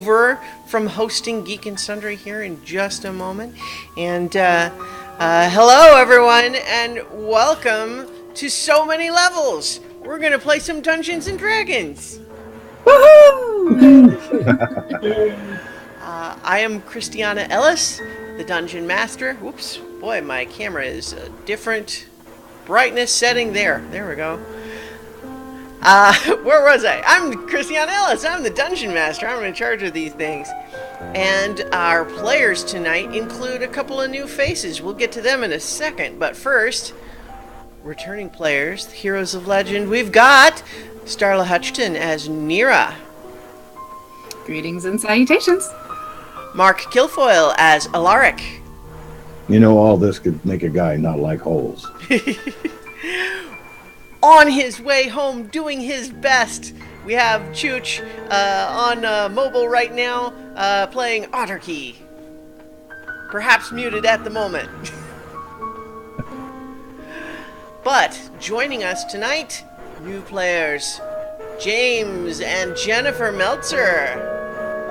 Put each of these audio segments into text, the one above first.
over from hosting Geek and Sundry here in just a moment. And hello, everyone, and welcome to So Many Levels. We're going to play some Dungeons and Dragons. Woohoo! I am Christiana Ellis, the Dungeon Master. Whoops, boy, my camera is a different brightness setting there. There we go. Where was I? I'm Christiana Ellis. I'm the Dungeon Master. I'm in charge of these things. And our players tonight include a couple of new faces. We'll get to them in a second. But first, returning players, heroes of legend. We've got Starla Hutchton as Nira. Greetings and salutations. Mark Kilfoyle as Alaric. You know, all this could make a guy not like holes. On his way home, doing his best, we have Chooch on mobile right now, playing Otterkey. Perhaps muted at the moment. But joining us tonight, new players, James and Jennifer Meltzer.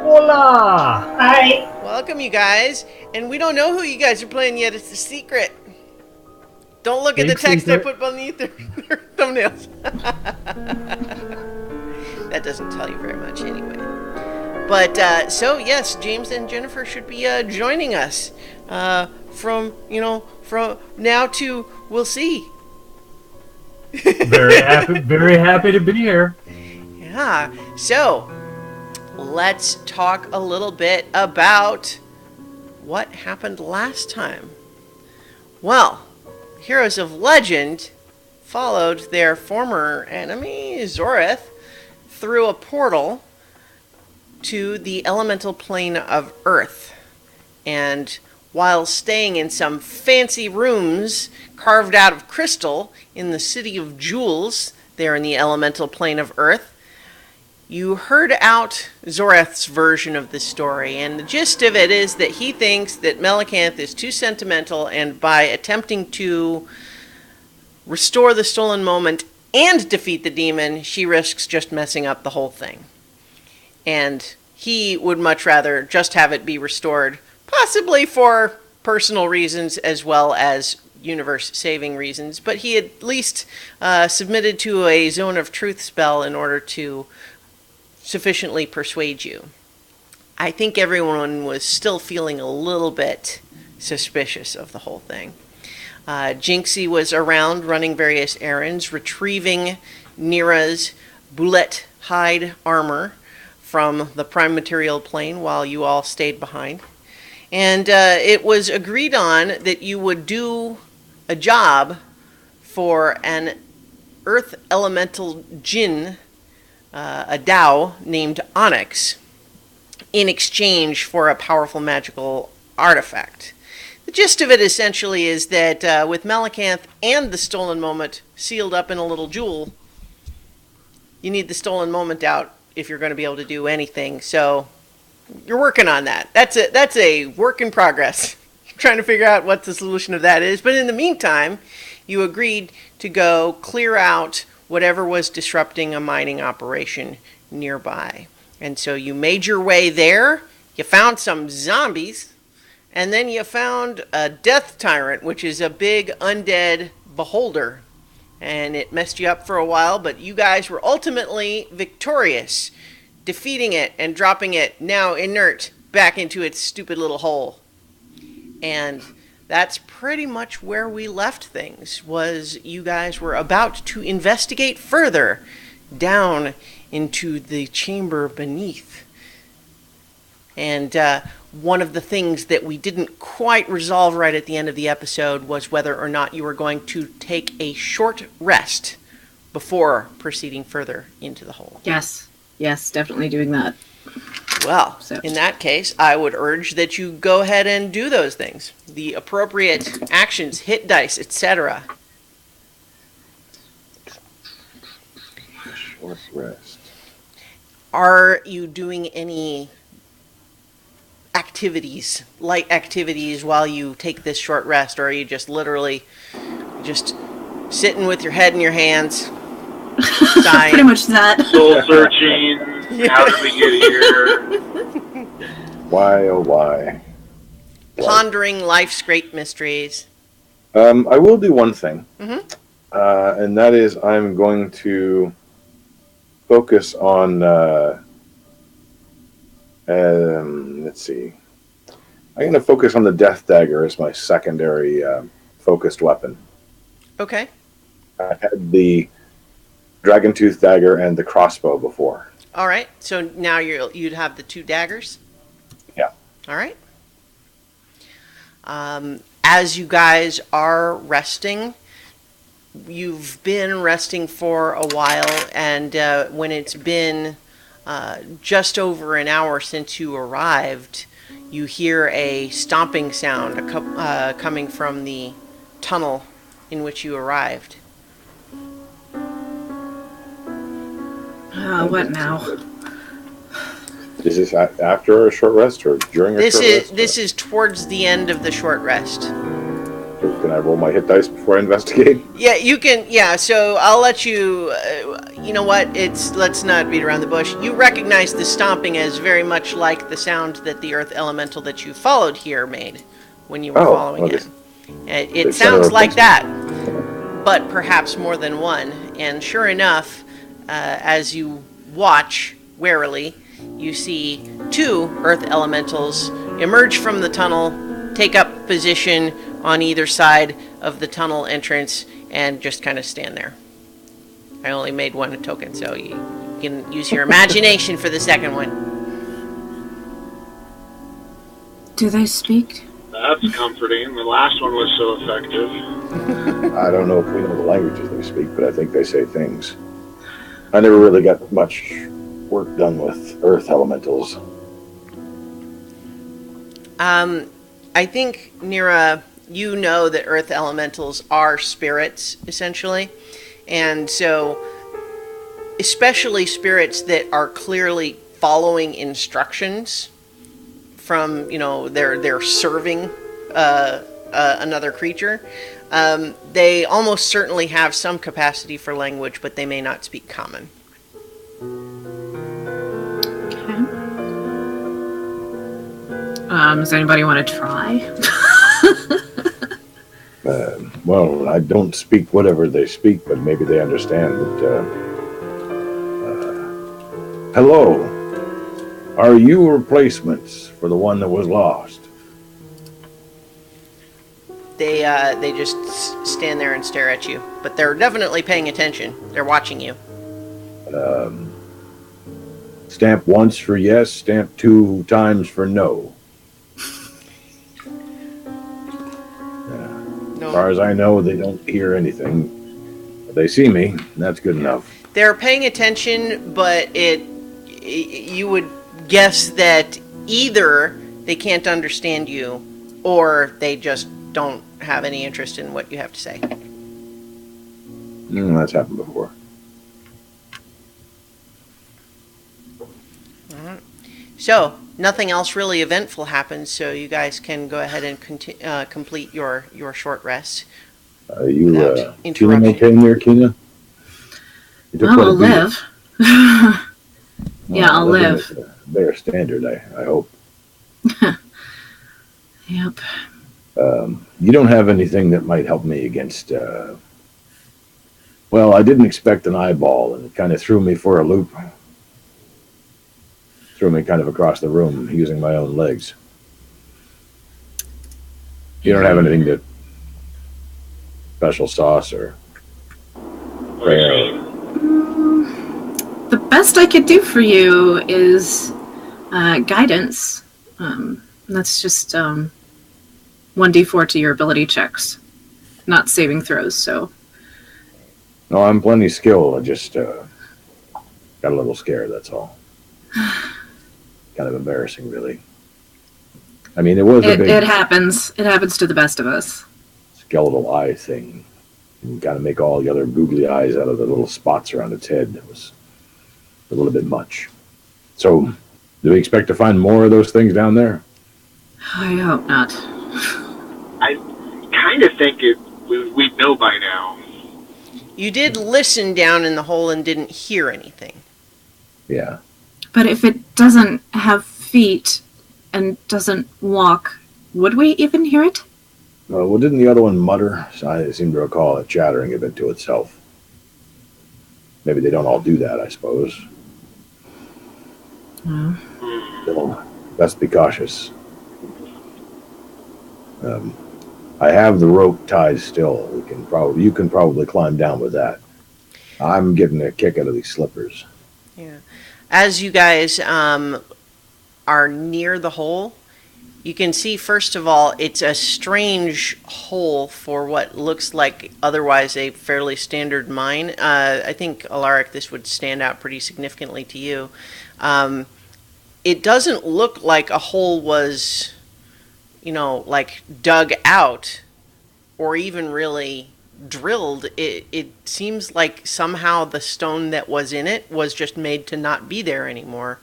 Hola! Hi! Welcome, you guys. And we don't know who you guys are playing yet. It's a secret. Don't look at the text secret. I put beneath their thumbnails. That doesn't tell you very much anyway. But, so yes, James and Jennifer should be joining us from now to we'll see. Very happy to be here. Yeah, so let's talk a little bit about what happened last time. Well, Heroes of Legend followed their former enemy, Zoreth, through a portal to the elemental plane of Earth. And while staying in some fancy rooms carved out of crystal in the City of Jewels, there in the elemental plane of Earth, you heard out Zoreth's version of the story, and the gist of it is that he thinks that Melicanth is too sentimental, and by attempting to restore the stolen moment and defeat the demon, she risks just messing up the whole thing. And he would much rather just have it be restored, possibly for personal reasons as well as universe-saving reasons, but he at least submitted to a Zone of Truth spell in order to sufficiently persuade you. I think everyone was still feeling a little bit suspicious of the whole thing. Jinxie was around running various errands, retrieving Nira's bullet hide armor from the prime material plane while you all stayed behind. And it was agreed on that you would do a job for an earth elemental djinn, a Dao named Onyx, in exchange for a powerful magical artifact. The gist of it essentially is that with Melicanth and the stolen moment sealed up in a little jewel, you need the stolen moment out if you're going to be able to do anything. So you're working on that. That's a work in progress. Trying to figure out what the solution of that is. But in the meantime, you agreed to go clear out whatever was disrupting a mining operation nearby. And so you made your way there, you found some zombies, and then you found a death tyrant, which is a big undead beholder. And it messed you up for a while, but you guys were ultimately victorious, defeating it and dropping it, now inert, back into its stupid little hole. And that's pretty much where we left things, was you guys were about to investigate further down into the chamber beneath. And one of the things that we didn't quite resolve right at the end of the episode was whether or not you were going to take a short rest before proceeding further into the hole. Yes, definitely doing that. Well, in that case, I would urge that you go ahead and do those things. The appropriate actions, hit dice, etc. Short rest. Are you doing any activities, light activities, while you take this short rest, or are you just literally just sitting with your head in your hands, sighing? Pretty much that. Soul searching. How did we get here? Why, oh why? Pondering life's great mysteries. I will do one thing, Mhm. and that is I'm going to focus on. Let's see. I'm going to focus on the Death Dagger as my secondary focused weapon. Okay. I had the Dragon Tooth Dagger and the crossbow before. All right. So now you'd have the 2 daggers. Yeah. All right. As you guys are resting, you've been resting for a while, and when it's been just over an hour since you arrived, you hear a stomping sound coming from the tunnel in which you arrived. What now? Is this after a short rest or during a short rest? This is towards the end of the short rest. Can I roll my hit dice before I investigate? Yeah, you can. Yeah, so I'll let you. You know what? Let's not beat around the bush. You recognize the stomping as very much like the sound that the earth elemental that you followed here made when you were following it. It sounds like that, but perhaps more than one. And sure enough, as you watch warily, you see 2 earth elementals emerge from the tunnel, take up position on either side of the tunnel entrance, and just kind of stand there. I only made 1 token, so you can use your imagination for the second one. Do they speak? That's comforting. The last one was so effective. I don't know if we know the languages they speak, but I think they say things. I never really got much work done with earth elementals. I think, Nira, you know that earth elementals are spirits, essentially. And so, especially spirits that are clearly following instructions from, they're serving another creature. They almost certainly have some capacity for language, but they may not speak common. Okay. Does anybody want to try? Well, I don't speak whatever they speak, but maybe they understand that. Hello, are you replacements for the one that was lost? They just stand there and stare at you, but they're definitely paying attention. They're watching you. Stamp once for yes, stamp 2 times for no. No. As far as I know, they don't hear anything. They see me, and that's good enough. They're paying attention, but you would guess that either they can't understand you, or they just don't have any interest in what you have to say. That's happened before. So, nothing else really eventful happens, so you guys can go ahead and complete your short rest. Are you Without feeling okay in there, Kina? I'll live. Yeah, I'll live. Their standard, I hope. Yep. You don't have anything that might help me against... Well, I didn't expect an eyeball, and it kind of threw me for a loop. Threw me kind of across the room using my own legs. You don't have anything that... special sauce or... The best I could do for you is guidance. That's just 1d4 to your ability checks, not saving throws. So. No, I'm plenty skilled. I just got a little scared. That's all. Kind of embarrassing, really. I mean, it was a big... It happens. It happens to the best of us. Skeletal eye thing. You got to make all the other googly eyes out of the little spots around its head. It was a little bit much. So, do we expect to find more of those things down there? I hope not. I kind of think we'd know by now. You did listen down in the hole and didn't hear anything. Yeah. But if it doesn't have feet, and doesn't walk, would we even hear it? Well, didn't the other one mutter? So I seem to recall it chattering a bit to itself. Maybe they don't all do that, I suppose. Still, best be cautious. I have the rope tied still. You can probably climb down with that. I'm getting a kick out of these slippers. Yeah. As you guys are near the hole, you can see, first of all, it's a strange hole for what looks like otherwise a fairly standard mine. I think, Alaric, this would stand out pretty significantly to you. It doesn't look like a hole was, like dug out or even really drilled. It seems like somehow the stone that was in it was just made to not be there anymore.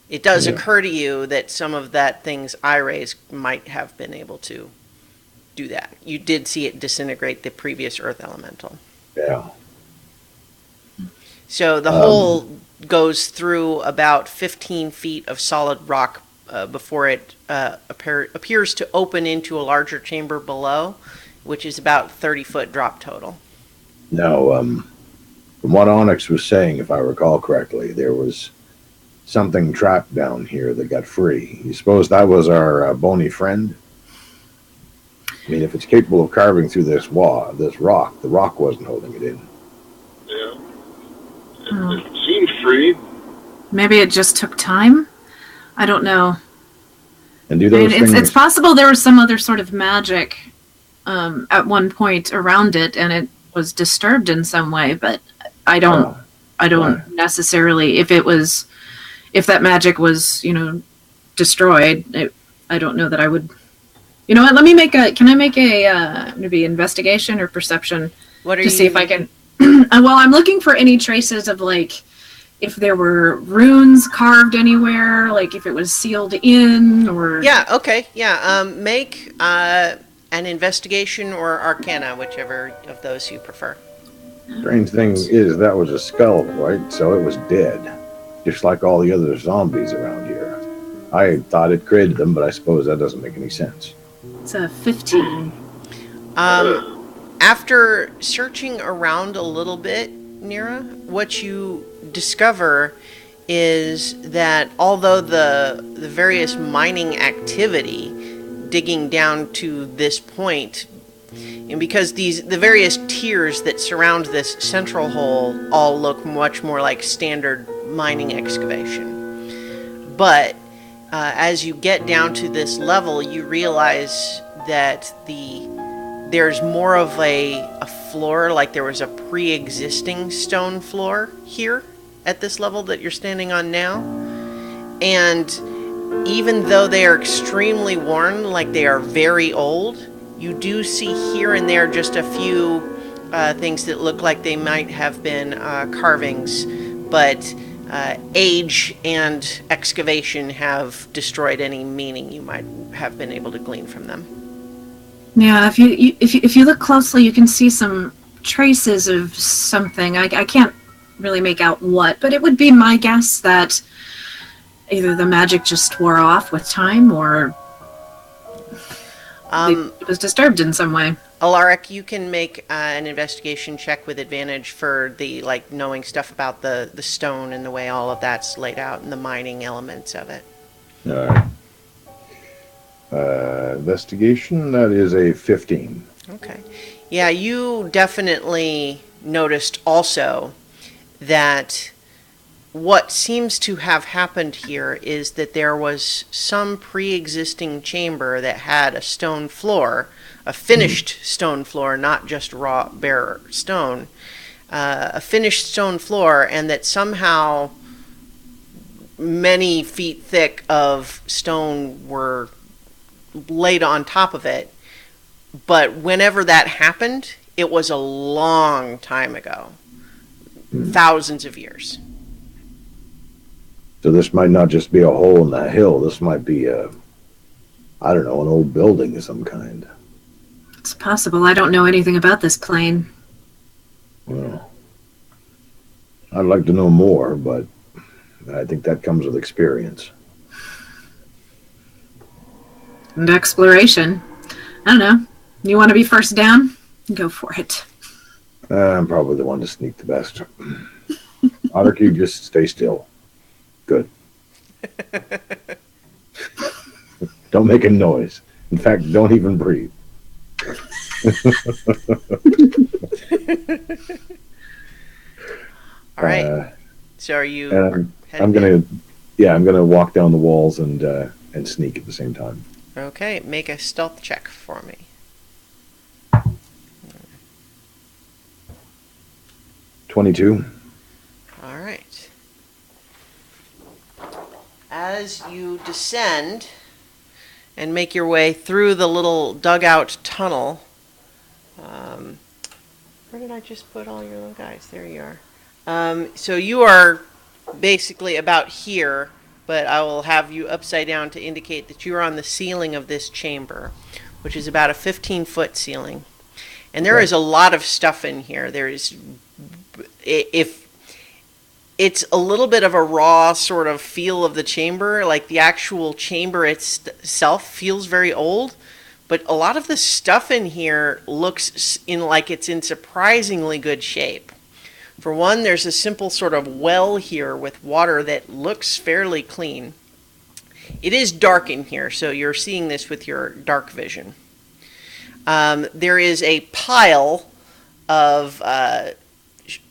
It does occur to you that some of that thing's eye rays might have been able to do that. You did see it disintegrate the previous earth elemental. Yeah. So the hole goes through about 15 feet of solid rock before it appears to open into a larger chamber below, which is about 30-foot drop total. Now, from what Onyx was saying, if I recall correctly, there was something trapped down here that got free. You suppose that was our bony friend? I mean, if it's capable of carving through this rock, the rock wasn't holding it in. Yeah. It seemed free. Maybe it just took time? I don't know. And do those things... It's possible there was some other sort of magic at one point around it, and it was disturbed in some way, but I don't necessarily, if that magic was, destroyed, I don't know that I would. You know what? Can I make a maybe investigation or perception to see if I can? Well, I'm looking for any traces of if there were runes carved anywhere, like if it was sealed in or. Yeah. Okay. Yeah. Make an investigation or arcana, whichever of those you prefer. Strange thing is that was a skull, right? So it was dead. Just like all the other zombies around here. I thought it created them, but I suppose that doesn't make any sense. It's a 15. After searching around a little bit, Nira, what you discover is that although the various mining activity digging down to this point, and because the various tiers that surround this central hole all look much more like standard mining excavation. But as you get down to this level, you realize that there's more of a floor, like there was a pre-existing stone floor here at this level that you're standing on now. And even though they are extremely worn, like they are very old, you do see here and there just a few things that look like they might have been carvings, but age and excavation have destroyed any meaning you might have been able to glean from them. Yeah, if you look closely, you can see some traces of something. I can't really make out what, but it would be my guess that either the magic just wore off with time, or it was disturbed in some way. Alaric, you can make an investigation check with advantage for the knowing stuff about the stone and the way all of that's laid out and the mining elements of it. All right. Investigation, that is a 15. Okay. Yeah, you definitely noticed also that what seems to have happened here is that there was some pre-existing chamber that had a stone floor, a finished stone floor, not just raw bare stone, a finished stone floor, and that somehow many feet thick of stone were laid on top of it. But whenever that happened, it was a long time ago, thousands of years. So this might not just be a hole in the hill. This might be an old building of some kind. It's possible. I don't know anything about this plane. Well, I'd like to know more, but I think that comes with experience. and exploration. I don't know. You want to be first down? Go for it. I'm probably the one to sneak the best. Otterkey, just stay still. Good. Don't make a noise. In fact, don't even breathe. All right. So are you? I'm gonna walk down the walls and sneak at the same time. Okay, make a stealth check for me. 22. All right. As you descend and make your way through the little dugout tunnel, where did I just put all your little guys? There you are. So you are basically about here, but I will have you upside down to indicate that you are on the ceiling of this chamber, which is about a 15-foot ceiling. And there is a lot of stuff in here. There is, if it's a little bit of a raw sort of feel of the chamber, like the actual chamber itself feels very old, but a lot of the stuff in here looks like it's in surprisingly good shape. For one, there's a simple sort of well here with water that looks fairly clean. It is dark in here, so you're seeing this with your dark vision. There is a pile of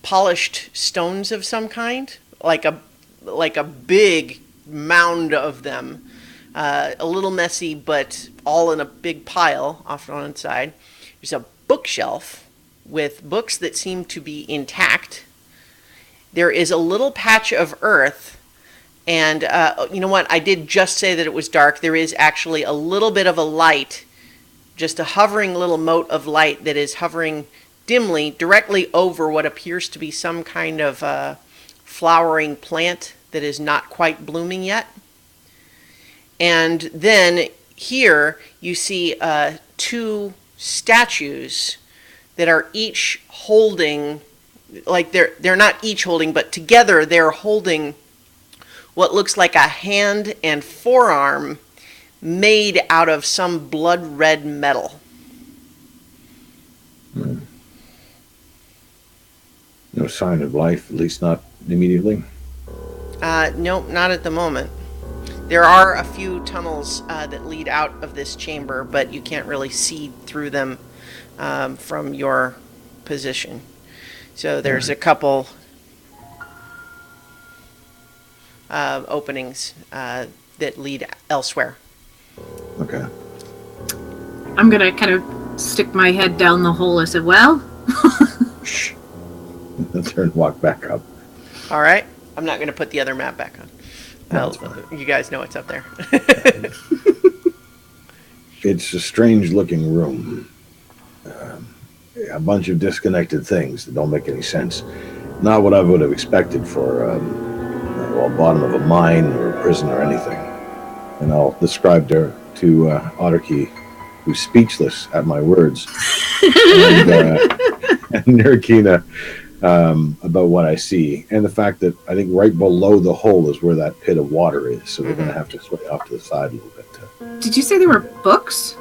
polished stones of some kind, like a big mound of them. A little messy, but all in a big pile off on one side. There's a bookshelf with books that seem to be intact. There is a little patch of earth, and you know what? I did just say that it was dark. There is actually a little bit of a light, just a hovering little mote of light that is hovering dimly directly over what appears to be some kind of flowering plant that is not quite blooming yet. And then here you see two statues that are each holding, like they're not each holding, but together they're holding what looks like a hand and forearm made out of some blood red metal. No sign of life, at least not immediately. No, not at the moment. There are a few tunnels that lead out of this chamber, but you can't really see through them from your position. So there's a couple openings that lead elsewhere. Okay. I'm gonna kind of stick my head down the hole as well. Shh. Turn and walk back up. All right. I'm not going to put the other map back on. No, you guys know what's up there. It's a strange looking room. A bunch of disconnected things that don't make any sense. Not what I would have expected for bottom of a mine or a prison or anything. And I'll describe to Otterkey, who's speechless at my words, and Nurkina, about what I see, and the fact that I think right below the hole is where that pit of water is, so they're going to have to sway off to the side a little bit. Did you say there were books?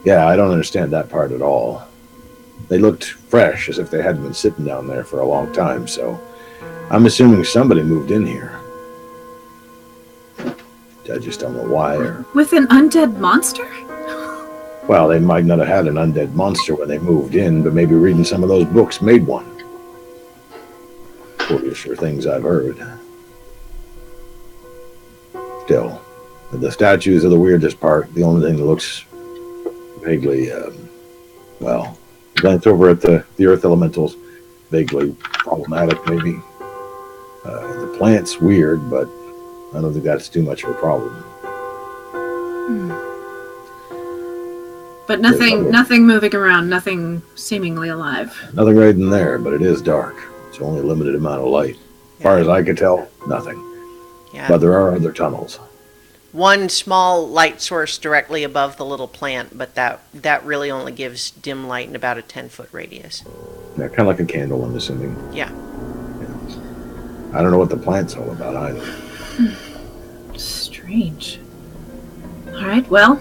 Yeah, I don't understand that part at all. They looked fresh, as if they hadn't been sitting down there for a long time, so I'm assuming somebody moved in here. I just don't know why. With an undead monster? Well, they might not have had an undead monster when they moved in, but maybe reading some of those books made one. Sure things I've heard. Still, the statues are the weirdest part. The only thing that looks vaguely, glance over at the earth elementals, vaguely problematic maybe. The plant's weird, but I don't think that's too much of a problem. But nothing moving around, nothing seemingly alive. Nothing right in there, but it is dark. It's only a limited amount of light. As far as I could tell, nothing. Yeah. But there are other tunnels. One small light source directly above the little plant, but that really only gives dim light in about a 10-foot radius. Yeah, kind of like a candle, I'm assuming. Yeah. I don't know what the plant's all about either. Strange. All right, well,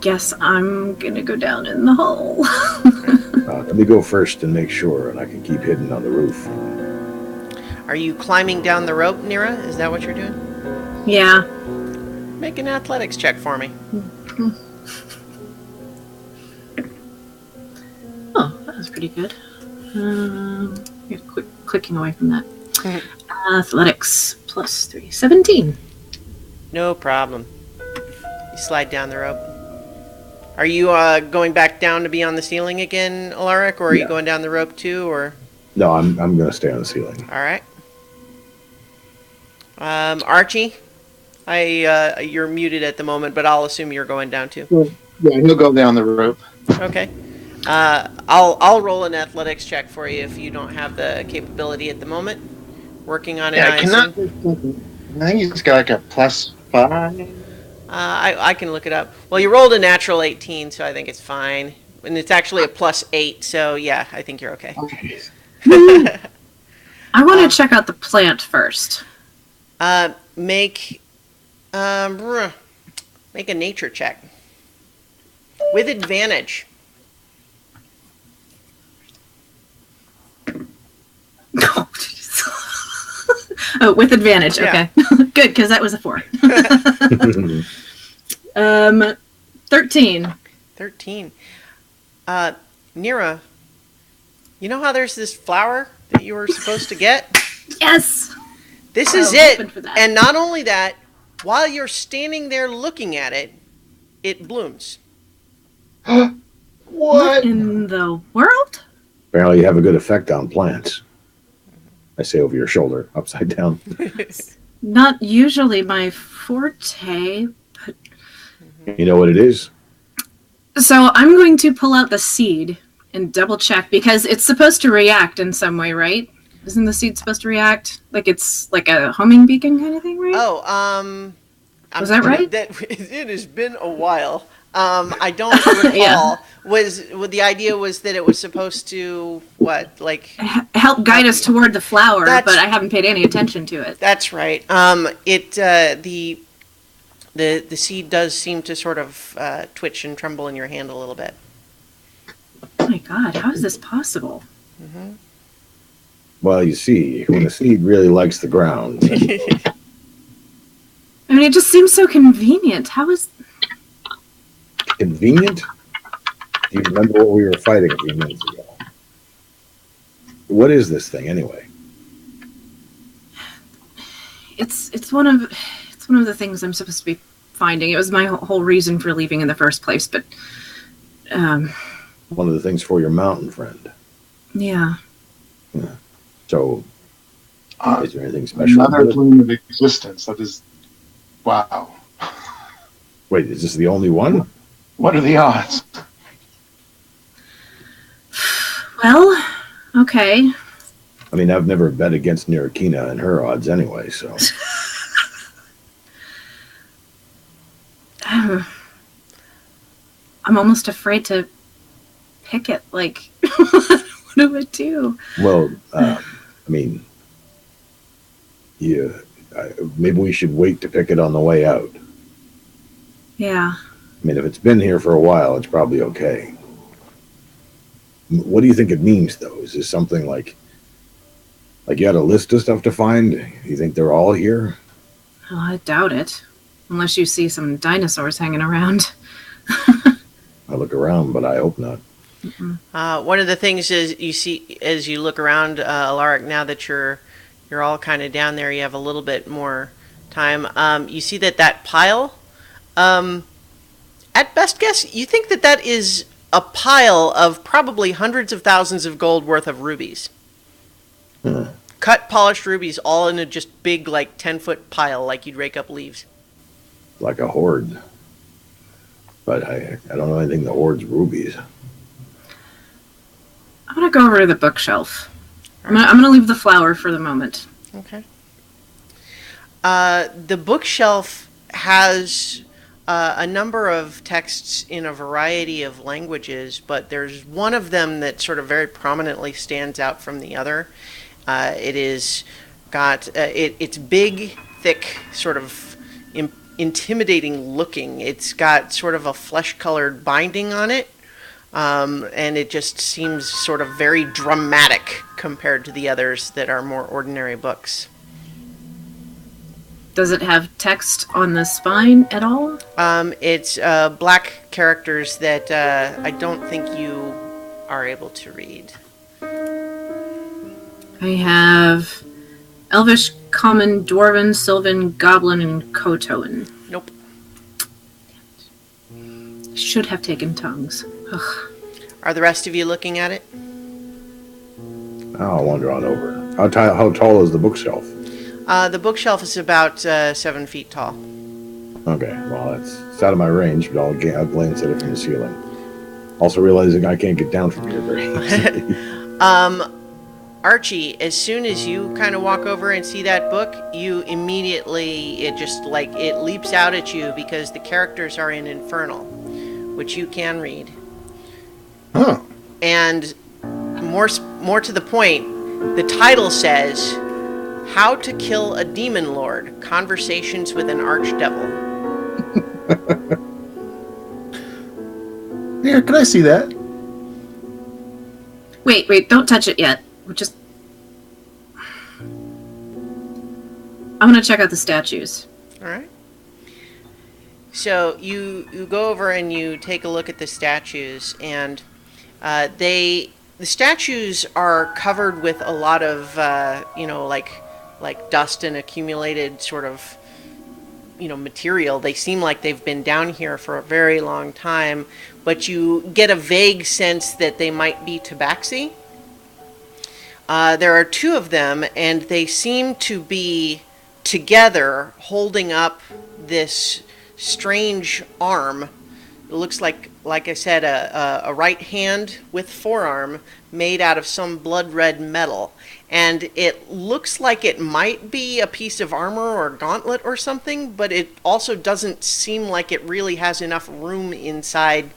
guess I'm gonna go down in the hole. Let me go first and make sure, and I can keep hidden on the roof. Are you climbing down the rope, Nira? Is that what you're doing? Yeah. Make an athletics check for me. Oh, that was pretty good. Clicking away from that. Athletics plus 3. 17. No problem. You slide down the rope. Are you going back down to be on the ceiling again, Alaric, or are you going down the rope too, or? No, I'm going to stay on the ceiling. All right. Archie, you're muted at the moment, but I'll assume you're going down too. Yeah, he'll go down the rope. Okay. I'll roll an athletics check for you if you don't have the capability at the moment. Working on it. Yeah, I I assume. think he's got like a +5. I can look it up. Well, you rolled a natural 18, so I think it's fine. And it's actually a +8, so yeah, I think you're okay. I want to check out the plant first. Make a nature check with advantage. Oh, with advantage. Yeah. Okay, good, because that was a 4. 13. 13. Nira, you know how there's this flower that you were supposed to get? Yes. This I is was it. hoping for that. And not only that, while you're standing there looking at it, it blooms. What? in the world? Apparently you have a good effect on plants. I say over your shoulder, upside down. Not usually my forte. You know what it is? So I'm going to pull out the seed and double check because it's supposed to react in some way, right? Isn't the seed supposed to react? Like it's like a homing beacon kind of thing, right? Oh, Was that right? It has been a while. I don't recall. Yeah. The idea was that it was supposed to Help guide us toward the flower, That's- but I haven't paid any attention to it. That's right. The seed does seem to sort of twitch and tremble in your hand a little bit. Oh my god, how is this possible? Well, you see, when a seed really likes the ground, I mean, it just seems so convenient. How is... convenient? Do you remember what we were fighting a few minutes ago? What is this thing anyway? It's one of the things I'm supposed to be finding. It was my whole reason for leaving in the first place, but One of the things for your mountain friend. yeah. So, is there anything special Another about it? plane of existence. That is, wow. Wait, is this the only one? What are the odds? Well, okay. I mean, I've never bet against Nirikina and her odds anyway, so. I'm almost afraid to pick it. Like, what do I do? Well, I mean, maybe we should wait to pick it on the way out. Yeah. I mean, if it's been here for a while, it's probably okay. What do you think it means, though? Is this something like you had a list of stuff to find? You think they're all here? Well, I doubt it. Unless you see some dinosaurs hanging around. I look around, but I hope not. One of the things is you see as you look around, Alaric, now that you're all kind of down there, you have a little bit more time. You see that pile. At best guess, you think that is a pile of probably hundreds of thousands of gold worth of rubies. Cut, polished rubies, all in a just big, 10-foot pile, like you'd rake up leaves. Like a hoard. But I don't know anything that hoards rubies. I'm gonna go over to the bookshelf. I'm gonna leave the flower for the moment. Okay. The bookshelf has a number of texts in a variety of languages, but there's one of them that sort of very prominently stands out from the other. It is got it's big, thick, sort of intimidating looking. It's got sort of a flesh-colored binding on it, and it just seems sort of very dramatic compared to the others that are more ordinary books. Does it have text on the spine at all? It's black characters that I don't think you are able to read. I have Elvish, Common, Dwarven, Sylvan, Goblin, and Kotoan. Nope. Should have taken tongues. Ugh. Are the rest of you looking at it? I'll wander on over. How tall is the bookshelf? The bookshelf is about 7 feet tall. Okay, well, it's out of my range, but I'll glance at it from the ceiling. Also realizing I can't get down from here very easily. Archie, as soon as you kind of walk over and see that book, you immediately, it just like, it leaps out at you because the characters are in Infernal, which you can read. Huh. And more to the point, the title says, How to Kill a Demon Lord, Conversations with an Archdevil. Yeah, can I see that? Wait, don't touch it yet. Just... I'm gonna check out the statues. All right. So you go over and you take a look at the statues, and the statues are covered with a lot of like dust and accumulated sort of material. They seem like they've been down here for a very long time, but you get a vague sense that they might be tabaxi. There are two of them, and they seem to be together holding up this strange arm. It looks like I said, a right hand with forearm made out of some blood red metal. And it looks like it might be a piece of armor or gauntlet or something, but it also doesn't seem like it really has enough room inside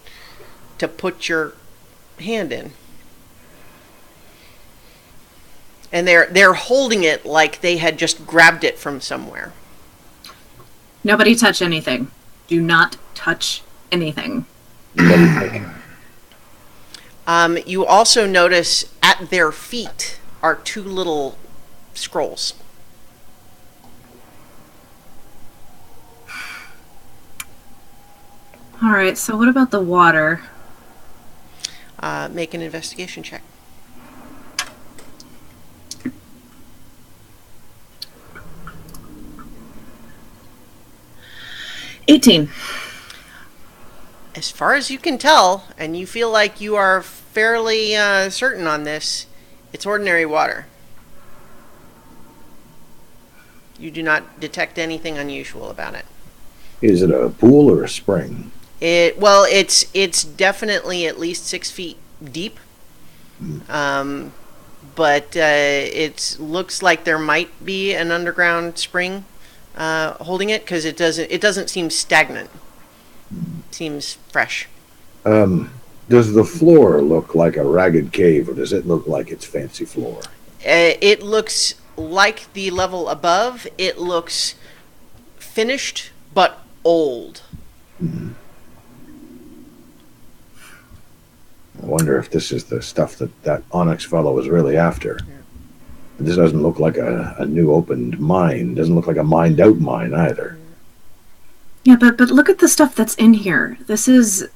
to put your hand in. And they're holding it like they had just grabbed it from somewhere. Nobody touch anything. Do not touch anything. You also notice at their feet are two little scrolls. All right, so what about the water? Make an investigation check. $18. As far as you can tell, and you feel like you are fairly certain on this, it's ordinary water. You do not detect anything unusual about it. Is it a pool or a spring? It's definitely at least 6 feet deep. But it looks like there might be an underground spring holding it, because it doesn't seem stagnant. It seems fresh. Does the floor look like a ragged cave, or does it look like it's fancy floor? It looks like the level above. It looks finished but old. I wonder if this is the stuff that Onyx fellow was really after. This doesn't look like a new opened mine. Doesn't look like a mined out mine either. Yeah, but look at the stuff that's in here. This is...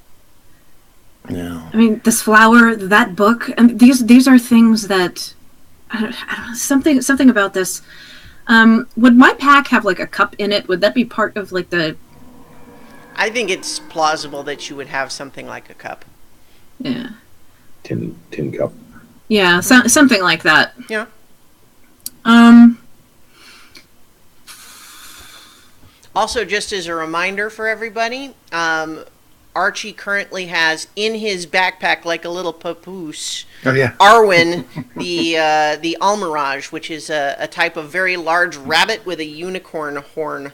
Yeah. I mean, this flower, that book, and these are things that... I don't know, something about this. Would my pack have like a cup in it? Would that be part of like the... I think it's plausible that you would have something like a cup. Yeah. Tin cup. Yeah, something like that. Yeah. Also, just as a reminder for everybody, Archie currently has in his backpack, like a little papoose, Oh yeah. Arwen, the Almirage, which is a type of very large rabbit with a unicorn horn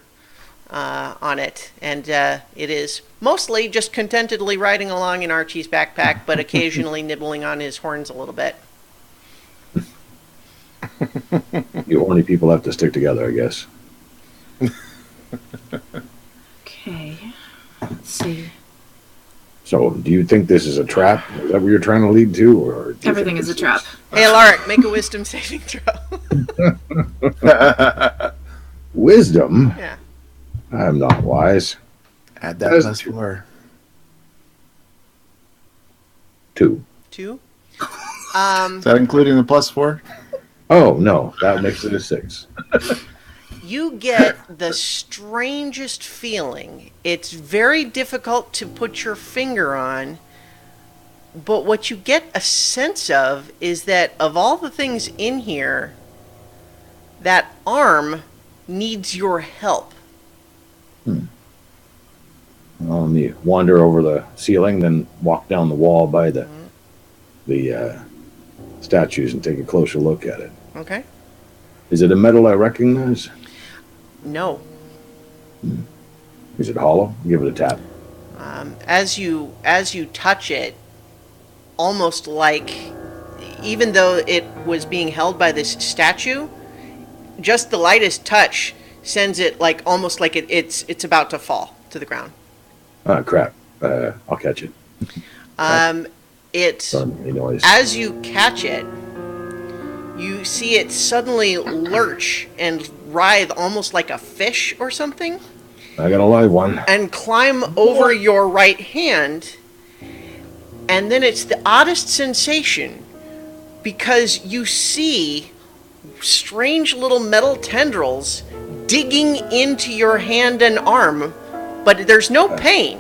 on it. And it is mostly just contentedly riding along in Archie's backpack, but occasionally nibbling on his horns a little bit. You horny people have to stick together, I guess. see. So, do you think this is a trap? Is that what you're trying to lead to, or do you Everything think is a this trap. Hey, Alaric, make a wisdom saving throw. Wisdom? Yeah. I'm not wise. Add that That's- +4. 2. 2. Is that including the +4? Oh no, that makes it a 6. You get the strangest feeling. It's very difficult to put your finger on, but what you get a sense of is that of all the things in here, that arm needs your help. Let me wander over the ceiling, then walk down the wall by the statues and take a closer look at it. Okay? Is it a metal I recognize? No. Is it hollow? Give it a tap. As you touch it, almost like, even though it was being held by this statue, just the lightest touch sends it like almost like it's about to fall to the ground. Ah, crap. I'll catch it. It Sorry, any noise. As you catch it, you see it suddenly lurch and writhe almost like a fish or something, I got a live one. and climb over your right hand. And then it's the oddest sensation because you see strange little metal tendrils digging into your hand and arm, but there's no pain.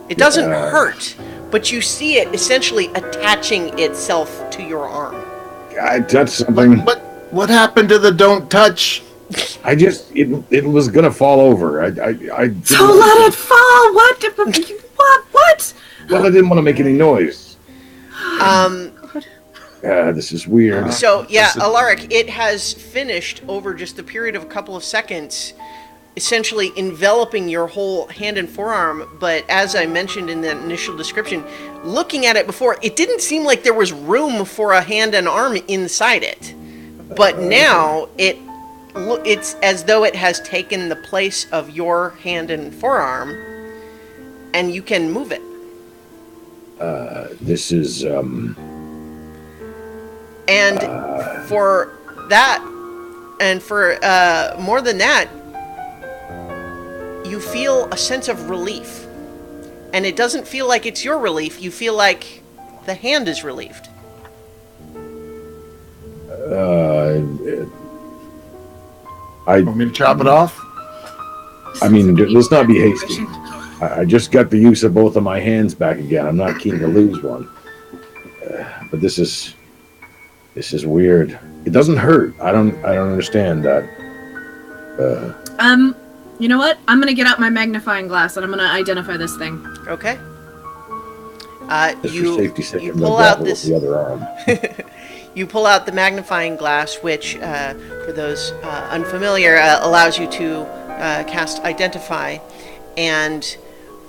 It doesn't hurt, but you see it essentially attaching itself to your arm. I touched something. What happened to the don't touch? I just it was gonna fall over. I So let it fall. What? What? Well, I didn't want to make any noise. This is weird. So, yeah, Alaric, it has finished over just the period of a couple of seconds, essentially enveloping your whole hand and forearm. But as I mentioned in the initial description, looking at it before, it didn't seem like there was room for a hand and arm inside it. But now it's as though it has taken the place of your hand and forearm, and you can move it. This is And for that, and for more than that, you feel a sense of relief. And it doesn't feel like it's your relief. You feel like the hand is relieved. Want me to chop it off? I mean, let's not be hasty. I just got the use of both of my hands back again. I'm not keen to lose one. But this is weird. It doesn't hurt. I don't understand that. You know what? I'm gonna get out my magnifying glass and I'm gonna identify this thing. Okay. Just for safety's sake, you I'm gonna pull out grapple with this. the other arm. You pull out the magnifying glass, which, for those unfamiliar, allows you to cast Identify. And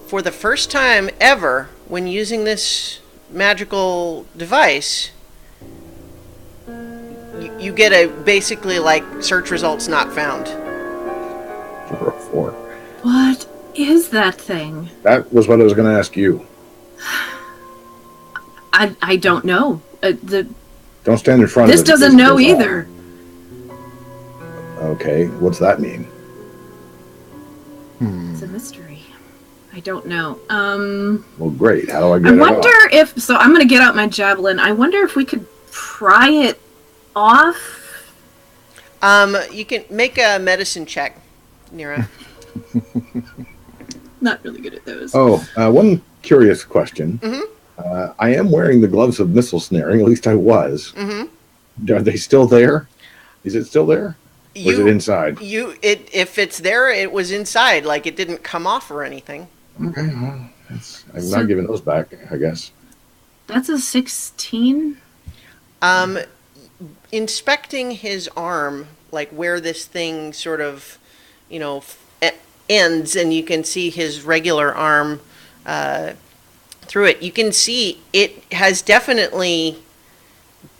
for the first time ever, when using this magical device, you get a basically like search results not found. For a 4. What is that thing? That was what I was going to ask you. I don't know. Don't stand in front This of it. doesn't know either. Okay, what's that mean? It's a mystery. I don't know. Well, great. How do I get I it wonder off? if. So I'm gonna get out my javelin. I wonder if we could pry it off. You can make a medicine check, Nira. Not really good at those. Oh, one curious question. Mhm. I am wearing the gloves of missile snaring. At least I was. Mm-hmm. Are they still there? Is it still there? Or is it inside? If it's there, it was inside. Like it didn't come off or anything. Okay, well, I'm not giving those back, I guess. That's a 16. Inspecting his arm, like where this thing sort of, ends, and you can see his regular arm through it. You can see it has definitely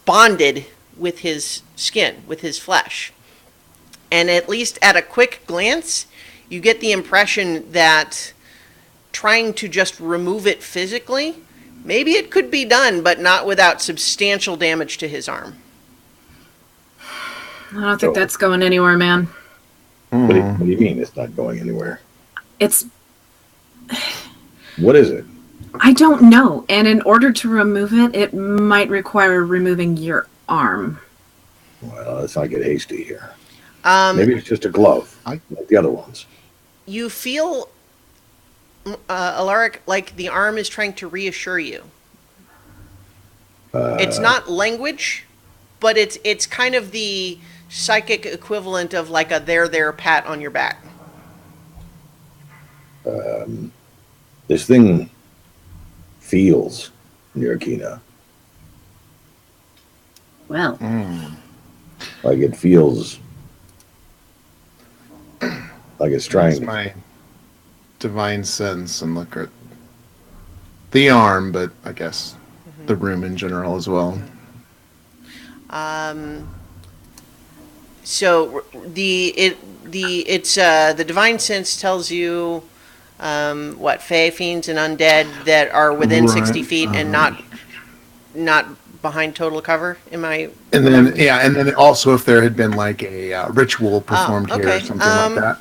bonded with his skin, with his flesh. And at least at a quick glance, you get the impression that trying to just remove it physically, maybe it could be done, but not without substantial damage to his arm. I don't think that's going anywhere, man. What do you mean it's not going anywhere? It's... What is it? I don't know. And in order to remove it, it might require removing your arm. Well, let's not get hasty here. Maybe it's just a glove, like the other ones. You feel, Alaric, like the arm is trying to reassure you. It's not language, but it's kind of the psychic equivalent of like a there pat on your back. This thing feels Nirkina. Well. Like it feels like it's trying. That's my divine sense and look at the arm, but I guess the room in general as well. So the divine sense tells you what fey, fiends, and undead that are within 60 feet and not behind total cover. Am I? And then also if there had been like a ritual performed here or something like that.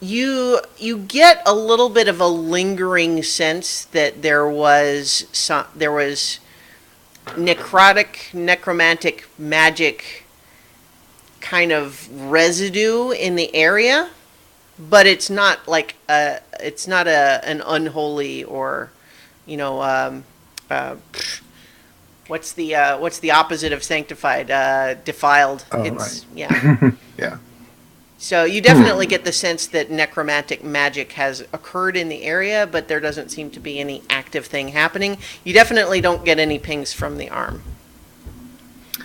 You get a little bit of a lingering sense that there was necromantic magic kind of residue in the area, but it's not like an unholy or, what's the opposite of sanctified? Defiled. Right. Yeah. Yeah. So you definitely get the sense that necromantic magic has occurred in the area, but there doesn't seem to be any active thing happening. You definitely don't get any pings from the arm.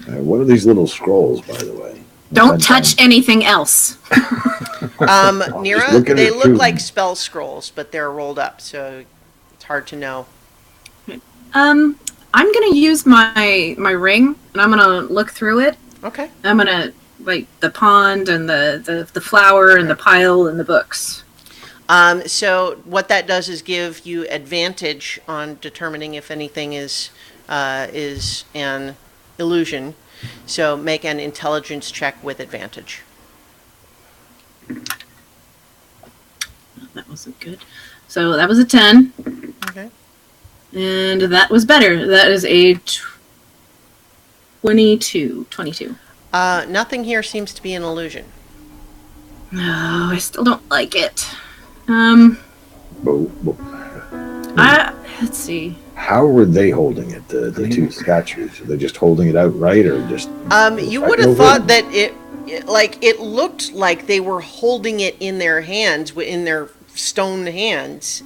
What are these little scrolls, by the way? Don't touch anything else. Nira, they look like spell scrolls, but they're rolled up, so it's hard to know. I'm gonna use my ring, and I'm gonna look through it. Okay. I'm gonna like the pond and the flower and the pile and the books. So what that does is give you advantage on determining if anything is an illusion. So make an intelligence check with advantage. That wasn't good. So that was a 10. Okay. And that was better. That is a 22. Nothing here seems to be an illusion. No, I still don't like it. Let's see. How were they holding it? The two statues? Are they just holding it outright, or just? You would have thought that it looked like they were holding it in their hands, in their stone hands,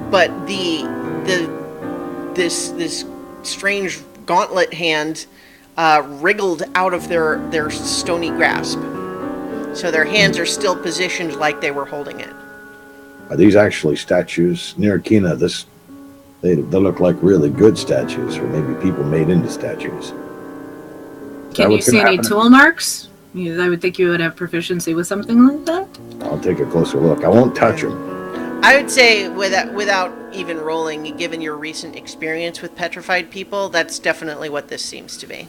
but this strange gauntlet hand wriggled out of their stony grasp. So their hands are still positioned like they were holding it. Are these actually statues? Nirkina, they look like really good statues, or maybe people made into statues. Can you see any tool marks? I would think you would have proficiency with something like that. I'll take a closer look. I won't touch them. I would say without even rolling, given your recent experience with petrified people, that's definitely what this seems to be.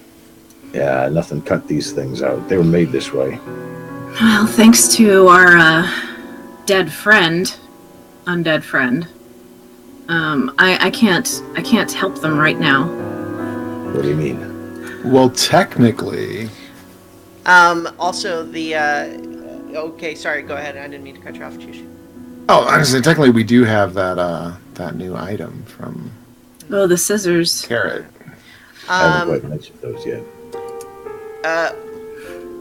Yeah, nothing cut these things out. They were made this way. Well, thanks to our undead friend. I can't help them right now. What do you mean? Well, technically. Also, okay, sorry. Go ahead. I didn't mean to cut you off, Chush. Oh, honestly, technically, we do have that new item from. Oh, the scissors. Carrot. I haven't quite mentioned those yet.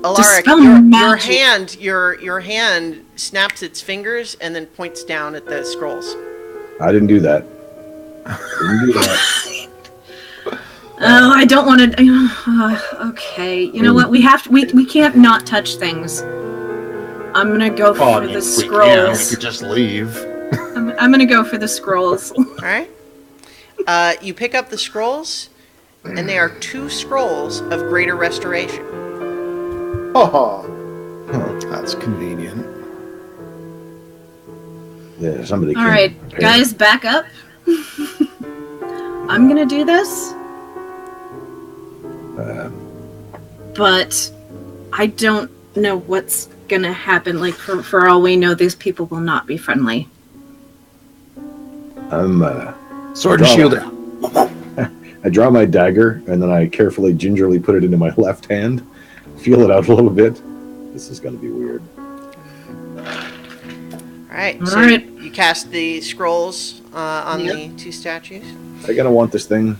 Alaric, your hand snaps its fingers and then points down at the scrolls. I didn't do that. Oh, I don't want to. Okay, you know what? We can't not touch things. I'm gonna go for the scrolls. We could just leave. I'm gonna go for the scrolls. All right. You pick up the scrolls, and they are 2 scrolls of greater restoration. Oh, that's convenient. somebody. All right, guys, back up. I'm gonna do this, but I don't know what's gonna happen. Like, for all we know, these people will not be friendly. I'm Sword and shield. I draw my dagger and then I carefully, gingerly put it into my left hand. Feel it out a little bit. This is going to be weird. All right. All So right. you cast the scrolls on the two statues. Are you going to want this thing?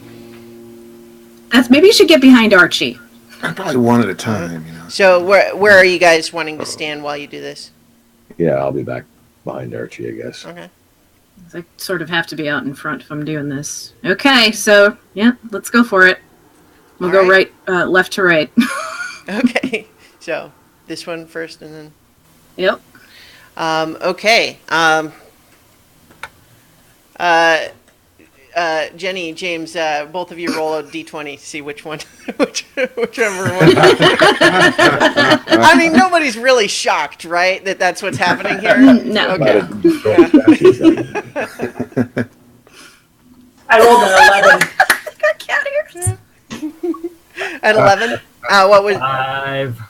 Maybe you should get behind Archie. Probably one at a time, you know. So where are you guys wanting to stand while you do this? Yeah, I'll be back behind Archie, I guess. Okay. I sort of have to be out in front if I'm doing this. Okay, so yeah, let's go for it. We'll All go right, left to right. Okay. So this one first, and then. Yep. Okay. Jenny, James, both of you roll a d20 to see which one, whichever one. I mean, nobody's really shocked, right? That's what's happening here. No. Okay. I rolled an 11. Got cat ears. At 11. What was 5.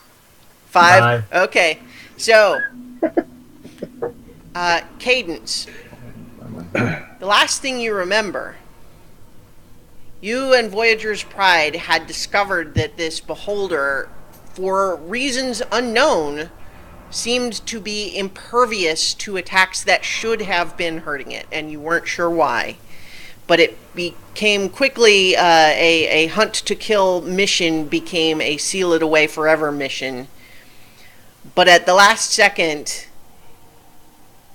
5? Okay. So, Cadence. The last thing you remember, you and Voyager's Pride had discovered that this beholder, for reasons unknown, seemed to be impervious to attacks that should have been hurting it, and you weren't sure why. But it became quickly a hunt to kill mission became a seal it away forever mission. But at the last second,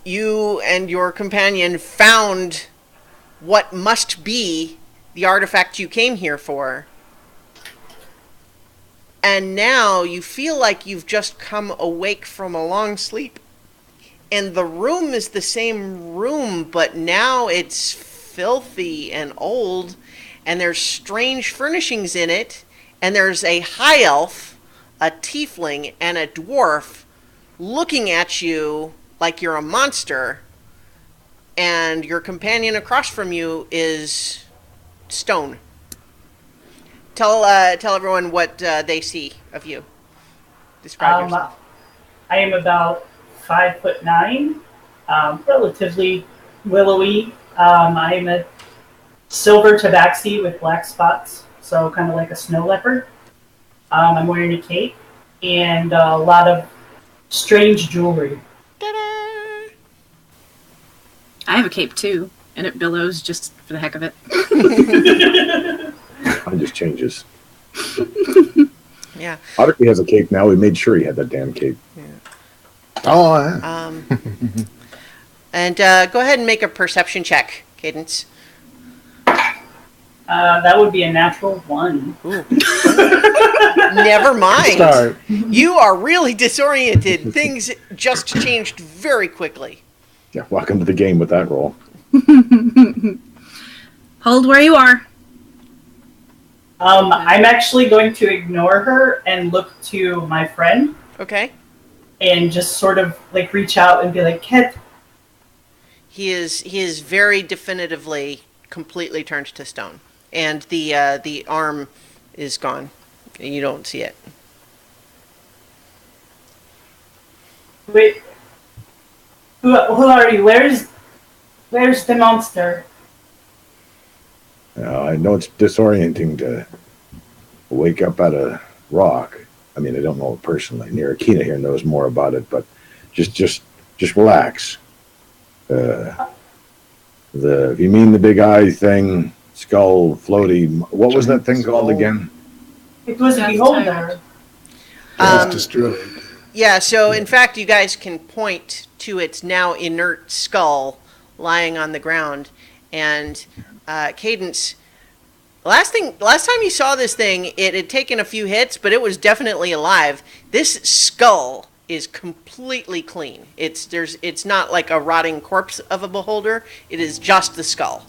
you and your companion found what must be the artifact you came here for. And now you feel like you've just come awake from a long sleep. And the room is the same room, but now it's filthy and old, and there's strange furnishings in it, and there's a high elf, a tiefling, and a dwarf looking at you like you're a monster, and your companion across from you is stone. Tell everyone what they see of you. Describe yourself. I am about 5'9", relatively willowy. I am a silver tabaxi with black spots, so kind of like a snow leopard. I'm wearing a cape and a lot of strange jewelry. Ta-da! I have a cape too, and it billows just for the heck of it. Mine just changes. Yeah. Odyssey has a cape now. We made sure he had that damn cape. Oh, yeah. And go ahead and make a perception check, Cadence. That would be a natural 1. Never mind. Start. You are really disoriented. Things just changed very quickly. Yeah, welcome to the game with that roll. Hold where you are. I'm actually going to ignore her and look to my friend Okay. and just sort of like reach out and be like, Ket. He is very definitively completely turned to stone, and the arm is gone. You don't see it. Wait, who are you? Where's the monster? I know it's disorienting to wake up at a rock. I mean, I don't know it personally. Nirakina here knows more about it, but just relax. If you mean the big eye thing, skull, floaty, what was that thing called again? It was a That's beholder. tired. It was destroyed. Yeah, so in fact, you guys can point to its now inert skull lying on the ground. And Cadence, last time you saw this thing, it had taken a few hits, but it was definitely alive. This skull is completely clean. It's not like a rotting corpse of a beholder. It is just the skull.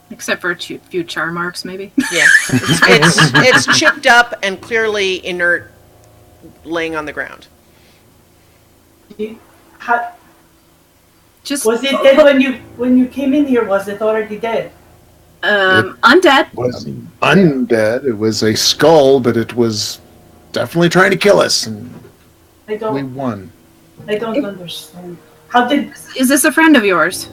Except for a few char marks, maybe. Yeah, it's chipped up and clearly inert, laying on the ground. How Just Was it dead when you came in here? Was it already dead? undead. Was Undead. It was a skull, but it was definitely trying to kill us, and I we don't. won. I don't understand. How did? Is this a friend of yours?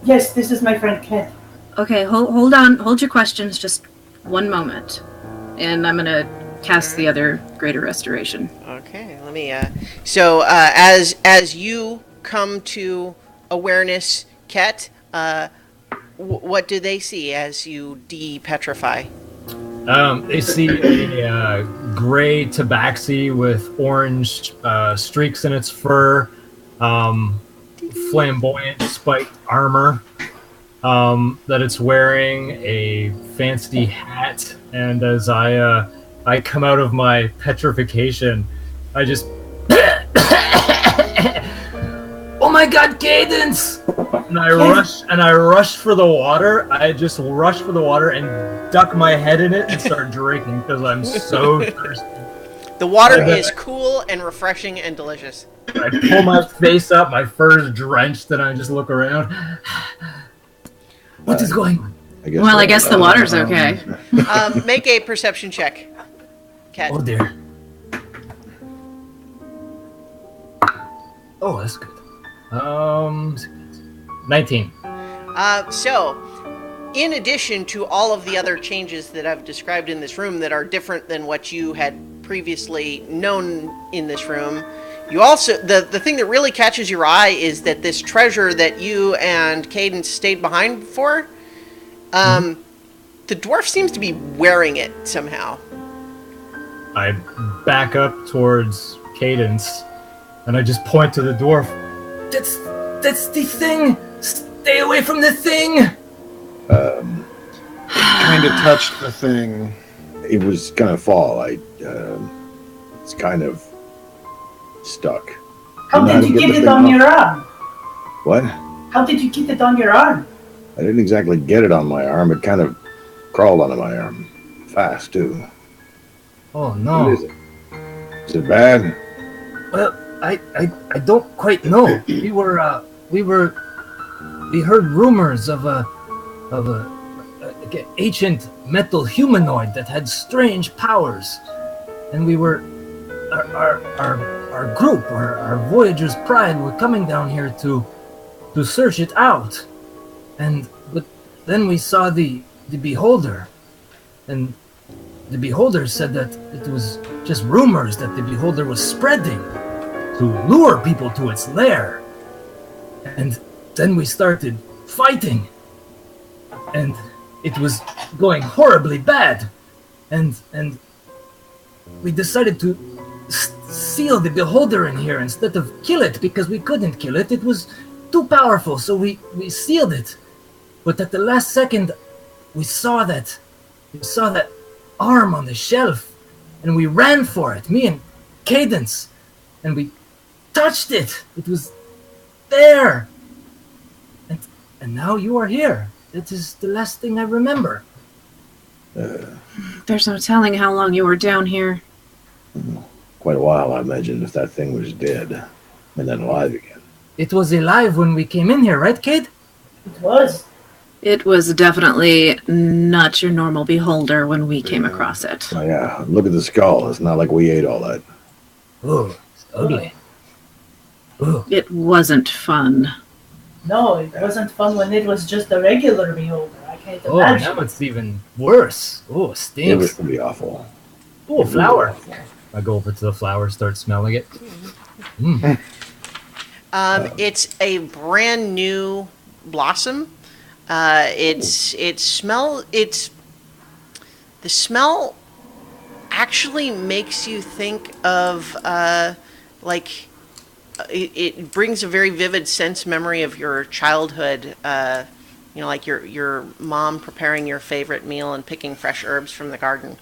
Yes, this is my friend Ken. Okay, hold on. Hold your questions just one moment. And I'm going to cast the other Greater Restoration. Okay, let me. So as you come to awareness, Ket, what do they see as you de-petrify? They see a gray tabaxi with orange streaks in its fur, flamboyant spiked armor that it's wearing, a fancy hat, and as I come out of my petrification, I just oh my god, Cadence! And I rush for the water. I just rush for the water and duck my head in it and start drinking because I'm so thirsty. The water is cool and refreshing and delicious. I pull my face up, my fur's drenched, and I just look around. What is going on? I guess the water's okay. Make a perception check, Ket. Oh dear. Oh, that's good. 19. So, in addition to all of the other changes that I've described in this room that are different than what you had previously known in this room, you also, the thing that really catches your eye is that this treasure that you and Cadence stayed behind for, the dwarf seems to be wearing it somehow. I back up towards Cadence, and I just point to the dwarf. That's the thing! Stay away from the thing! Kind of touched the thing. It was gonna fall. It's kind of stuck. How did you get it on your arm? What? How did you get it on your arm? I didn't exactly get it on my arm. It kind of crawled onto my arm. Fast, too. Oh What no. is it? Is it bad? Well, I don't quite know. We heard rumors of a ancient metal humanoid that had strange powers, and we were our group, our Voyager's Pride, were coming down here to search it out, but then we saw the Beholder, and the Beholder said that it was just rumors that the Beholder was spreading to lure people to its lair. And then we started fighting, and it was going horribly bad, and we decided to seal the Beholder in here instead of kill it, because we couldn't kill it. It was too powerful, so we sealed it. But at the last second, we saw that arm on the shelf, and we ran for it, me and Cadence, and we touched it. It was there. And now you are here. That is the last thing I remember. There's no telling how long you were down here. Quite a while, I imagine, if that thing was dead and then alive again. It was alive when we came in here, right, Cade? It was. It was definitely not your normal beholder when we came across it. Oh, yeah, look at the skull. It's not like we ate all that. Oh, it's ugly. Oh, It wasn't fun. No, it wasn't fun when it was just a regular beholder. I can't oh, imagine. now it's even worse. Oh, it It was stinks. pretty awful. Oh, flower. I go over to the flower, start smelling it. Mm. It's a brand new blossom. The smell actually makes you think of it brings a very vivid sense memory of your childhood. Like your mom preparing your favorite meal and picking fresh herbs from the garden.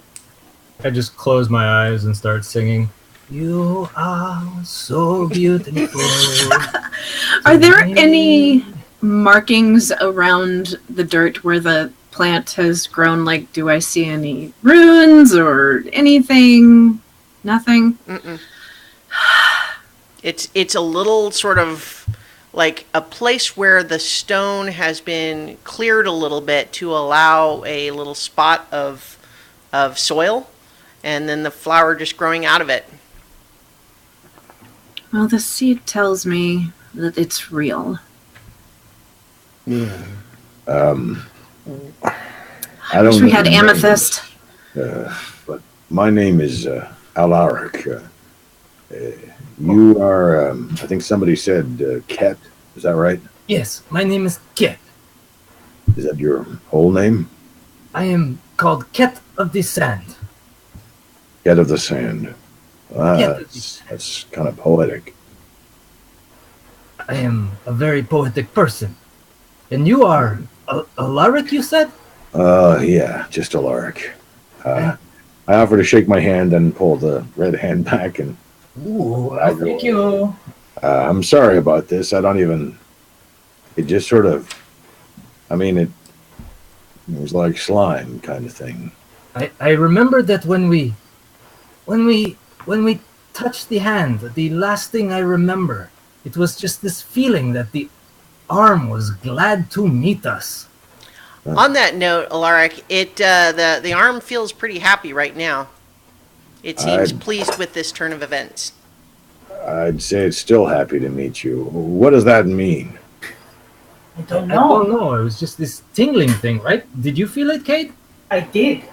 I just close my eyes and start singing. You are so beautiful. Are there any markings around the dirt where the plant has grown? Like, do I see any runes or anything? Nothing? Mm-mm. It's a little sort of like a place where the stone has been cleared a little bit to allow a little spot of soil, and then the flower just growing out of it. Well, the seed tells me that it's real. Yeah. I don't Wish we know had your name, amethyst. but my name is Alaric. You are, I think somebody said Ket. Is that right? Yes, my name is Ket. Is that your whole name? I am called Ket of the Sand. Ket of the Sand. Ah, Ket of the that's kind of poetic. I am a very poetic person. And you are Alaric, you said? Yeah, just Alaric. I offer to shake my hand and pull the red hand back, and Ooh, thank you. I'm sorry about this. I don't even. It just sort of. I mean, it was like slime kind of thing. I remember that when we touched the hand, the last thing I remember, it was just this feeling that the arm was glad to meet us. On that note, Alaric, the arm feels pretty happy right now. It seems pleased with this turn of events. I'd say it's still happy to meet you. What does that mean? I don't I don't know. know. It was just this tingling thing, right? Did you feel it, Kate? I did.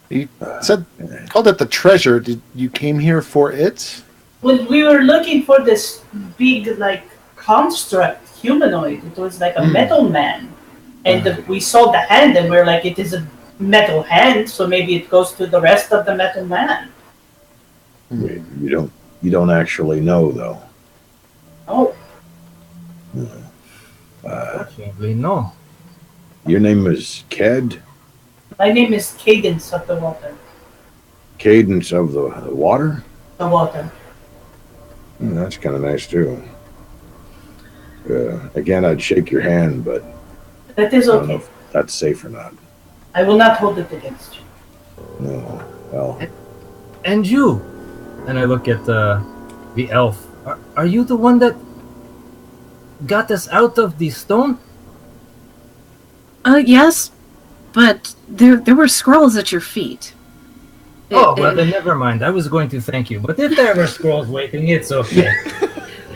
You said called it the treasure. Did you came here for it? When we were looking for this big, like, construct, humanoid, it was like a metal man. And we saw the hand, and we were like, it is a metal hand, so maybe it goes to the rest of the metal man. You don't actually know, though. Oh, Fortunately, no. Your name is Ked? my name is Cadence of the Water. Cadence of the Water? The Water. That's kind of nice, too. Again, I'd shake your hand, but That is I don't know okay. if that's safe or not. I will not hold it against you. No. Well, And you. And I look at the elf. Are you the one that got us out of the stone? Yes, but there were scrolls at your feet. Oh, well, then never mind. I was going to thank you. But if there were scrolls waiting, it's okay.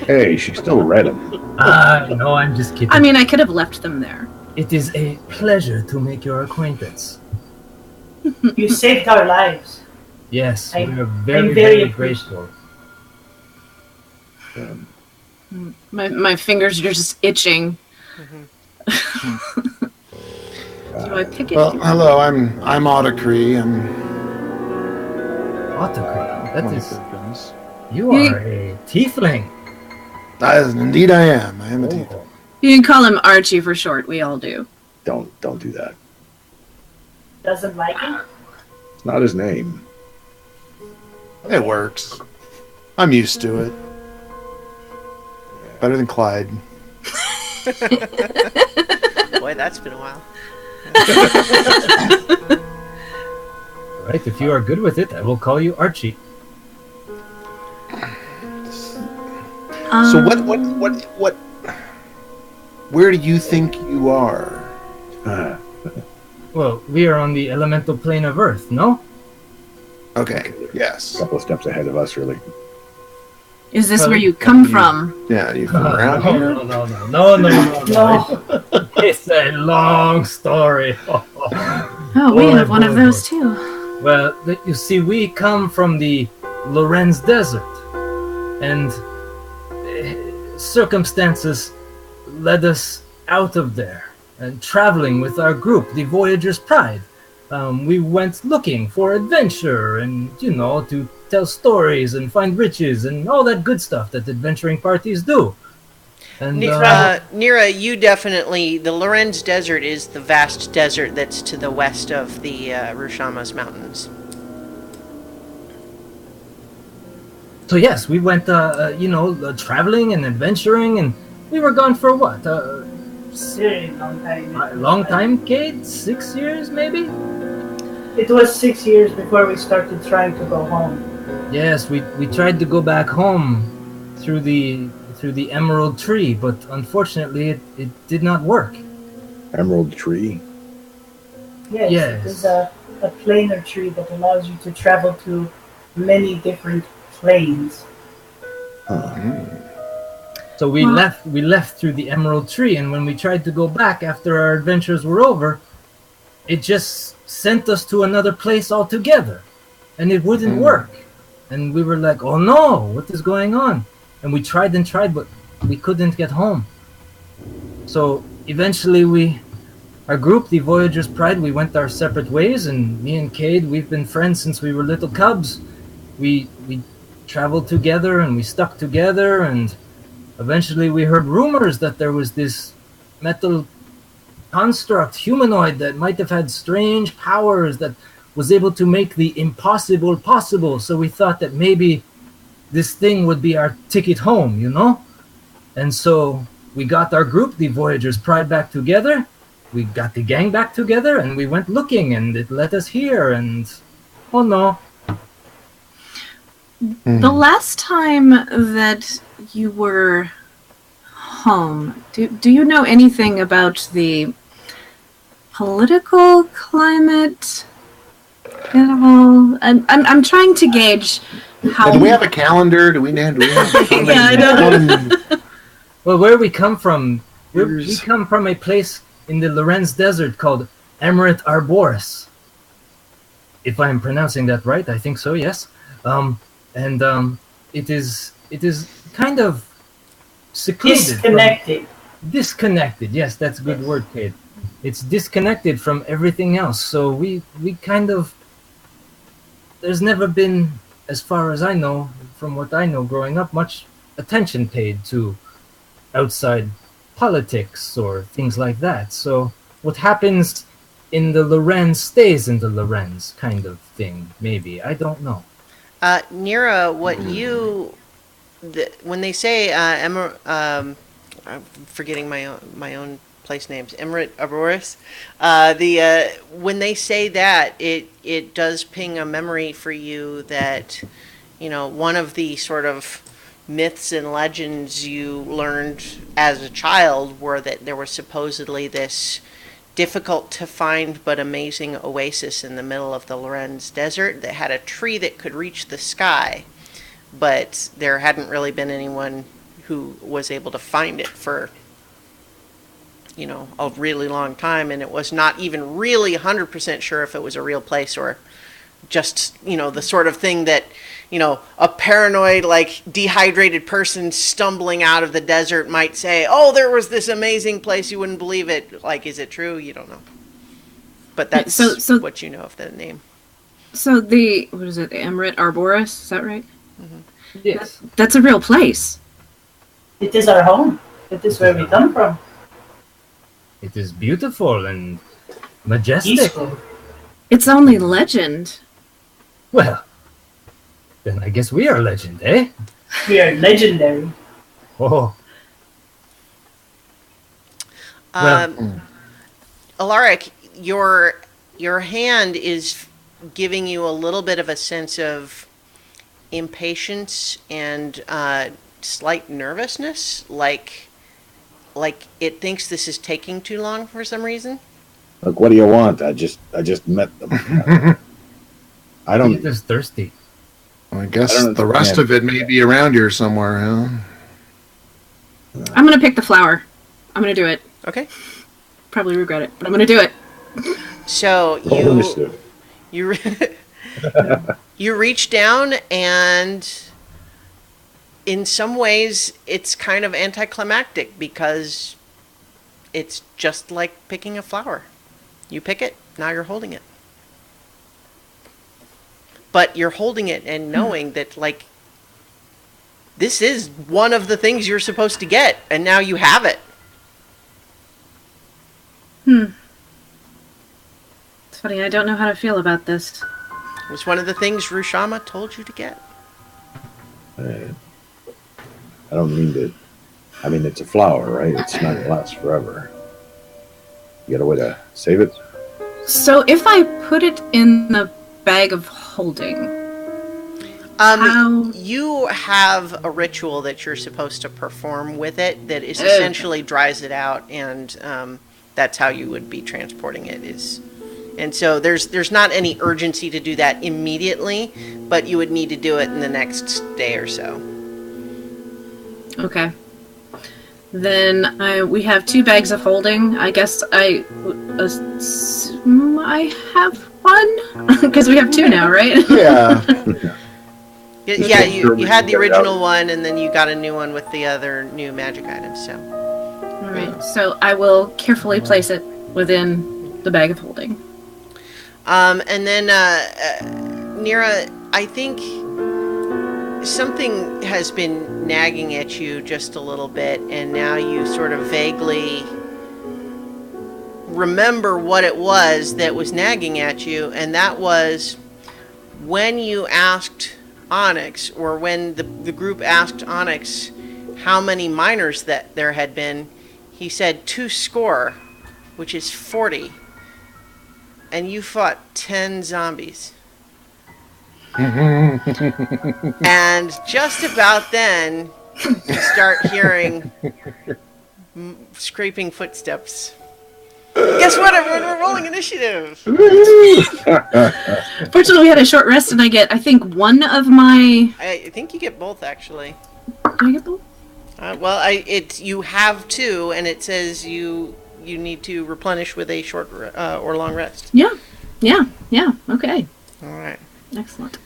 hey, she still read them. No, I'm just kidding. I mean, I could have left them there. It is a pleasure to make your acquaintance. You saved our lives. Yes, I- we are I'm very, very very grateful. My fingers are just itching. Do I pick it? Well, hello. I'm Otacree. I'm Autocrat. one That of is, the guys. you are a tiefling. Indeed, I am. I am a thief. Oh, You can call him Archie for short. We all do. Don't do that. Doesn't like it? It's not his name. It works. I'm used to it. Better than Clyde. Boy, that's been a while. right, if you are good with it, I will call you Archie. So what? Where do you think you are? Well, we are on the elemental plane of Earth, no? Okay. A Yes. couple of steps ahead of us, really. Is this Well, where you come from? Yeah. You come around here. No. It's a long story. Oh, we Boy, have one of boy, those boy. too. Well, you see, we come from the Lorenz Desert, and circumstances led us out of there, and traveling with our group, the Voyager's Pride. We went looking for adventure and, to tell stories and find riches and all that good stuff that adventuring parties do. And Nira, you definitely, the Lorenz Desert is the vast desert that's to the west of the Rushamas Mountains. so yes, we went, traveling and adventuring, and we were gone for what? Very long time. A long time, Kate? 6 years, maybe? It was 6 years before we started trying to go home. Yes, we tried to go back home through the through the Emerald Tree, but unfortunately it did not work. Emerald tree. Yes, Yes. it is a planar tree that allows you to travel to many different planes. So we Well- left through the Emerald Tree, and when we tried to go back after our adventures were over, it just sent us to another place altogether, and it wouldn't work. And we were like, "Oh no, what is going on?" And we tried and tried, but we couldn't get home. So eventually, our group, the Voyagers Pride, we went our separate ways, and me and Cade, we've been friends since we were little cubs. We traveled together and we stuck together, and eventually we heard rumors that there was this metal construct, humanoid, that might have had strange powers that was able to make the impossible possible. So we thought that maybe this thing would be our ticket home, you know? And so we got our group, the Voyagers Pride, back together. We got the gang back together, and we went looking, and it led us here, and oh no. The last time that you were home, do you know anything about the political climate at all? I'm trying to gauge how. Do we have a calendar? Do we have Yeah, I don't Well, where we come from, we Here's- come from a place in the Lorenz Desert called Emerald Arboris. If I'm pronouncing that right, I think so, yes. It is kind of secluded. Disconnected, yes, that's a good word, Kate. It's disconnected from everything else. So we kind of, there's never been, as far as I know, from what I know growing up, much attention paid to outside politics or things like that. So what happens in the Lorenz stays in the Lorenz, kind of thing, maybe. I don't know. Nira, what when they say I'm forgetting my own place names, Emirate Arboris. When they say that, it does ping a memory for you that, one of the sort of myths and legends you learned as a child were that there was supposedly this difficult to find but amazing oasis in the middle of the Lorenz Desert that had a tree that could reach the sky, but there hadn't really been anyone who was able to find it for a really long time, and it was not even really 100% sure if it was a real place or just the sort of thing that a paranoid, like, dehydrated person stumbling out of the desert might say, oh, there was this amazing place, you wouldn't believe it. Like, is it true? You don't know. But that's So what you know of the name. So what is it, the Emirate Arboris, is that right? Yes. That's a real place. It is our home. It is where we come from. It is beautiful and majestic. Peaceful. It's only legend. Well, then I guess we are legend, eh? We are legendary. Oh, Well- Alaric, your hand is giving you a little bit of a sense of impatience and slight nervousness, like it thinks this is taking too long for some reason. Look, what do you want? I just met them. I it don't. is thirsty. I guess I don't the rest understand. of it may be around here somewhere, huh? I'm gonna pick the flower. I'm gonna do it. Okay. Probably regret it, but I'm gonna do it. So Roll initiative. you you reach down, and in some ways it's kind of anticlimactic because it's just like picking a flower. You pick it, now you're holding it. But you're holding it and knowing that, like, this is one of the things you're supposed to get, and now you have it. It's funny, I don't know how to feel about this. It was one of the things Rushama told you to get. I don't mean to. I mean, it's a flower, right? It's not gonna last forever. You got a way to save it? So if I put it in the bag of holding, How- You have a ritual that you're supposed to perform with it that is essentially dries it out, and that's how you would be transporting it. And so there's not any urgency to do that immediately, but you would need to do it in the next day or so. Okay. Then we have 2 bags of holding. I guess I assume I have one because we have 2 now, right? Yeah. Yeah, you had the original one, and then you got a new one with the other new magic items. So, All right. So I will carefully place it within the bag of holding. and then Nira, I think something has been nagging at you just a little bit, and now you sort of vaguely remember what it was that was nagging at you, and that was when you asked Onyx, or when the group asked Onyx how many miners that there had been, he said 200, which is 40, and you fought 10 zombies. And just about then, you start hearing scraping footsteps. Guess what, everyone? We're rolling initiative. Fortunately, we had a short rest, and I think one of my. I think you get both, actually. Do I get both? Well, you have 2, and it says you need to replenish with a short or long rest. Yeah. Okay. All right. Excellent.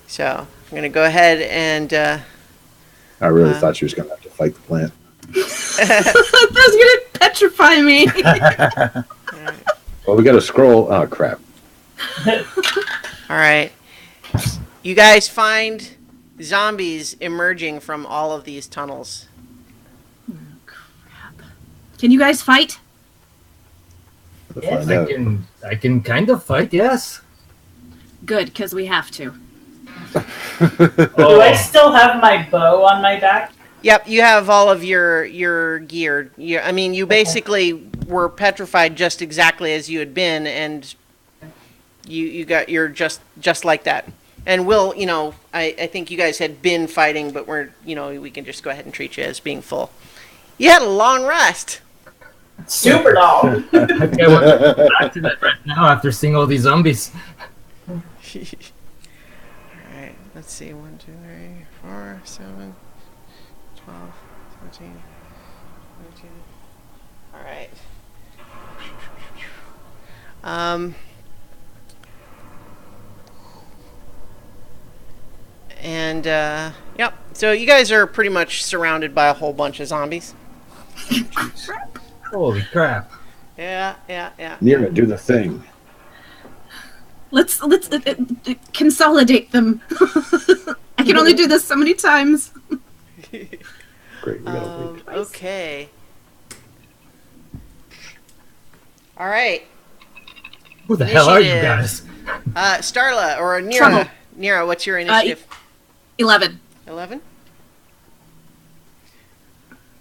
So I'm gonna go ahead and. I really thought she was going to have to fight the plant. That's gonna petrify me. Well, we got a scroll. Oh, crap. All right. You guys find zombies emerging from all of these tunnels. Can you guys fight? To Yes, find out. I can kind of fight, yes. Good, because we have to. Do I still have my bow on my back? Yep, you have all of your gear. You basically were petrified just exactly as you had been, and you're just like that. And Will, I think you guys had been fighting, but we can just go ahead and treat you as being full. You had a long rest. Super long. Okay, well, back to that right now after seeing all these zombies. All right, let's see. 1, 2, 3, 4, 7, 12, 13, 14. All right. Yep. So you guys are pretty much surrounded by a whole bunch of zombies. Holy crap. Yeah. Nira, do the thing. Let's consolidate them. I can only do this so many times. Great, we got to Okay. All right. Who the hell are you Initiative. guys? Starla or Nira. Trouble. Nira, what's your initiative? 11. 11.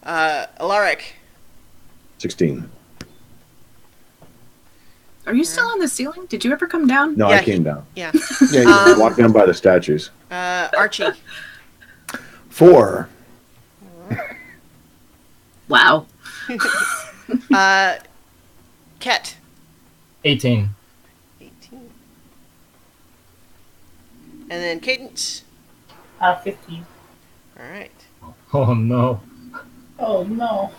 Alaric. 16. Are you still on the ceiling? Did you ever come down? No, Yeah, I came down. Yeah. Yeah, I walked down by the statues. Archie. 4. Wow. Ket. 18. 18. And then Cadence. 15. All right. Oh no. Oh no.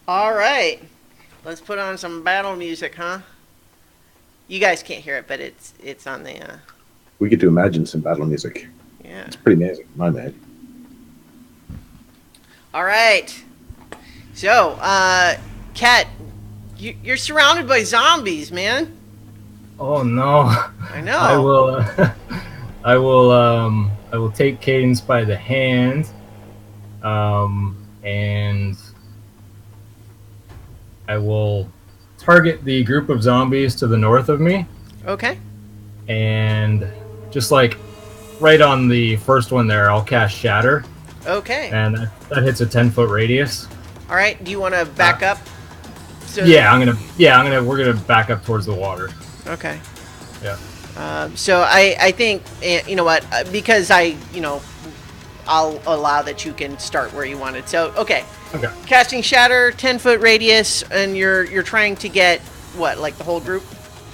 All right. Let's put on some battle music, huh? You guys can't hear it, but it's on the We get to imagine some battle music. yeah. It's pretty amazing. My man. All right. So, Ket, you're surrounded by zombies, man. Oh no. I know. I will take Cadence by the hand, and I will target the group of zombies to the north of me, Okay. and just like right on the first one there, I'll cast Shatter, Okay. and that hits a 10-foot radius. All right. Do you want to back up? So We're gonna back up towards the water. Okay. Yeah. So I think, you know what, because I'll allow that you can start where you wanted. So, okay. Okay. Casting Shatter, 10-foot radius, and you're trying to get, what, like the whole group?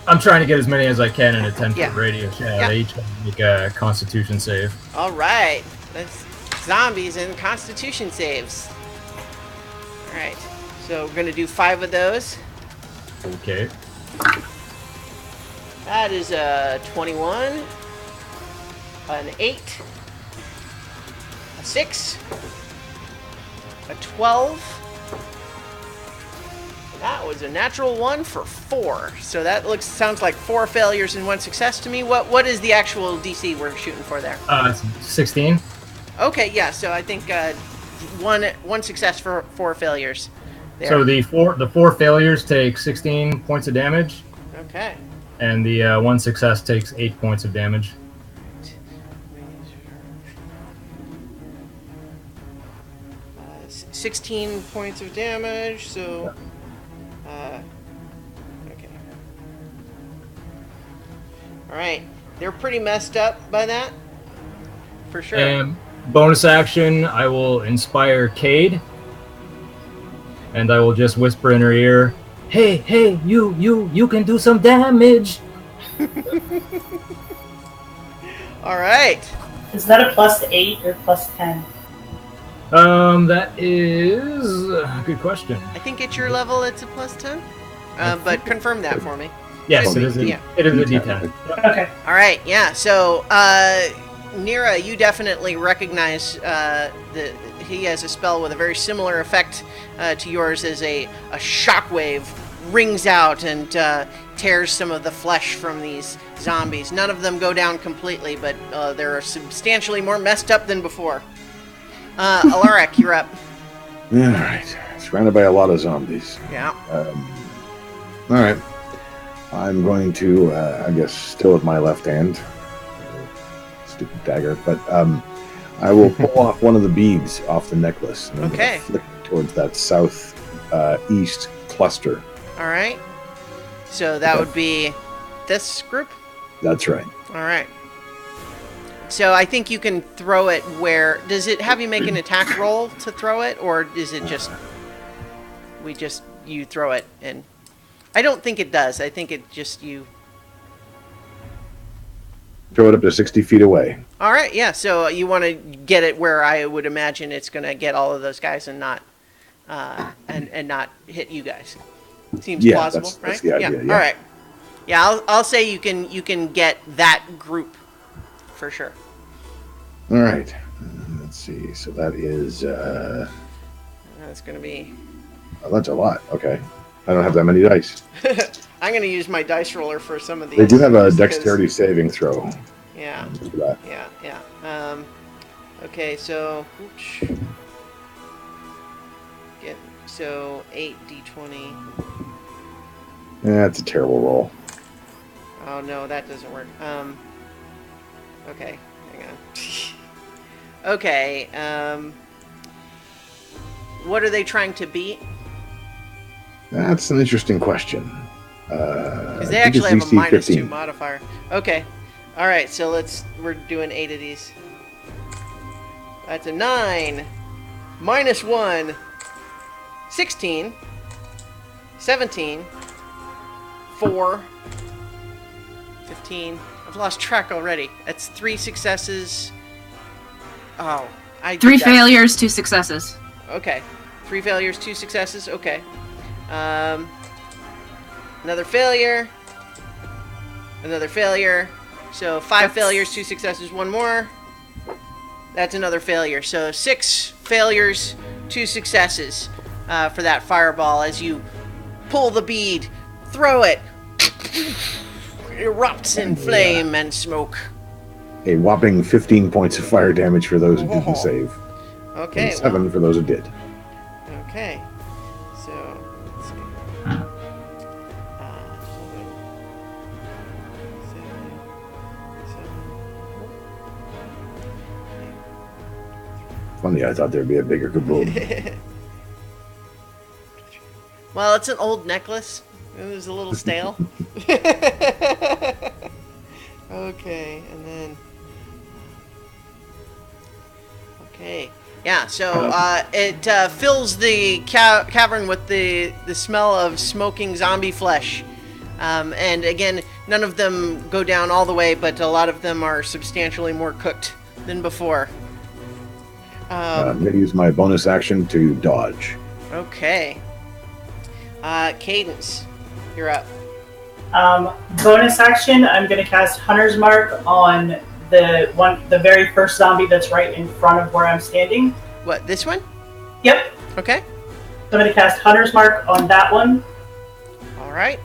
I'm trying to get as many as I can in a 10-foot Yeah. radius. Yeah, Yeah. they each make a Constitution save. All right. That's zombies and Constitution saves. All right. So we're going to do 5 of those. Okay. That is a 21, an 8, a 6, a 12. That was a natural 1 for 4. So that sounds like 4 failures and 1 success to me. What is the actual DC we're shooting for there? It's 16. Okay, yeah. So I think one success for 4 failures. There. So the four failures take 16 points of damage, Okay. and the 1 success takes 8 points of damage. 16 points of damage, so okay. Alright. They're pretty messed up by that. For sure. And bonus action, I will inspire Cade, and I will just whisper in her ear, Hey, you can do some damage. Alright. Is that a +8 or +10? That is a good question. I think at your level it's a +10. But confirm that for me. Yes, it is. Yeah. It is a D10. Okay. Alright, yeah. So, Nira, you definitely recognize that he has a spell with a very similar effect to yours as a shockwave rings out and tears some of the flesh from these zombies. None of them go down completely, but they're substantially more messed up than before. Alaric, you're up. All right. Surrounded by a lot of zombies. Yeah. All right. I'm going to, I guess, still with my left hand. Stupid dagger. But I will pull off one of the beads off the necklace. And I'm Okay. gonna flick towards that south east cluster. Alright. So that would be this group? That's right. Alright. So I think you can throw it where... Does it have you make an attack roll to throw it? Or is it just... You throw it and... I don't think it does. I think it just you... Throw it up to 60 feet away. Alright, yeah. So you want to get it where I would imagine it's going to get all of those guys and not... and not hit you guys. Seems Yeah, plausible, that's right? the idea, yeah. All right. Yeah, I'll say you can get that group for sure. All right. Let's see. So that is... That's going to be... oh, that's a lot. Okay. I don't have that many dice. I'm going to use my dice roller for some of these. They do have a just 'cause- dexterity saving throw. Yeah, For that. yeah. Okay, so... Oops. So 8d20. That's a terrible roll. Oh no, that doesn't work. Okay, hang on. Okay, what are they trying to beat? That's an interesting question. Because they actually have a -2 modifier. Okay, all right. So we're doing 8 of these. That's a 9, -1, 16, 17, 4, 15. I've lost track already. That's 3 successes. Oh, I did 3 that. failures, 2 successes. Okay. 3 failures, 2 successes. Okay. Another failure. Another failure. So 5 failures, 2 successes, 1 more. That's another failure. So 6 failures, 2 successes for that fireball as you pull the bead, throw it. It erupts in flame and smoke. A whopping 15 points of fire damage for those who didn't save. Okay. And 7 for those who did. Okay. So, let's see. 7, Funny, I thought there'd be a bigger kaboom. Well, it's an old necklace. It was a little stale. Okay, and then. Okay. Yeah, so it fills the cavern with the smell of smoking zombie flesh. And again, none of them go down all the way, but a lot of them are substantially more cooked than before. I'm going to use my bonus action to dodge. Okay. Cadence, you're up. Bonus action, I'm going to cast Hunter's Mark on the very first zombie that's right in front of where I'm standing. What, this one? Yep. Okay. So I'm going to cast Hunter's Mark on that one. All right.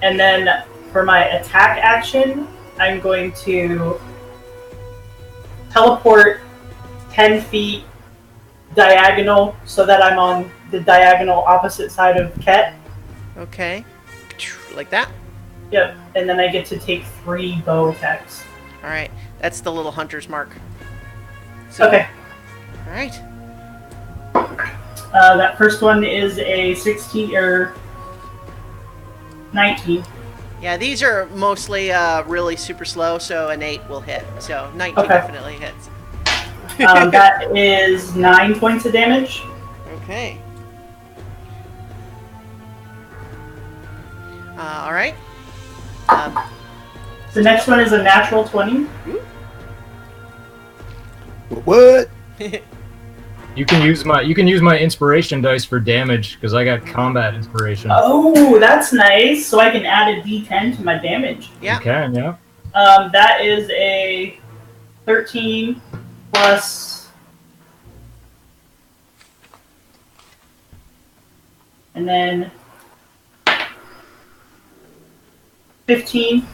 And then for my attack action, I'm going to teleport 10 feet diagonal so that I'm on the diagonal opposite side of Ket. Okay. Like that? Yep. And then I get to take 3 bow attacks. All right. That's the little hunter's mark. So, Okay. All right. That first one is a 16 or 19. Yeah, these are mostly really super slow, so an 8 will hit. So 19 Okay. definitely hits. That is 9 points of damage. Okay. All right. The next one is a natural 20. What? You can use my inspiration dice for damage because I got combat inspiration. Oh, that's nice. So I can add a D10 to my damage. Yeah. You can, yeah. That is a 13 plus... And then 15.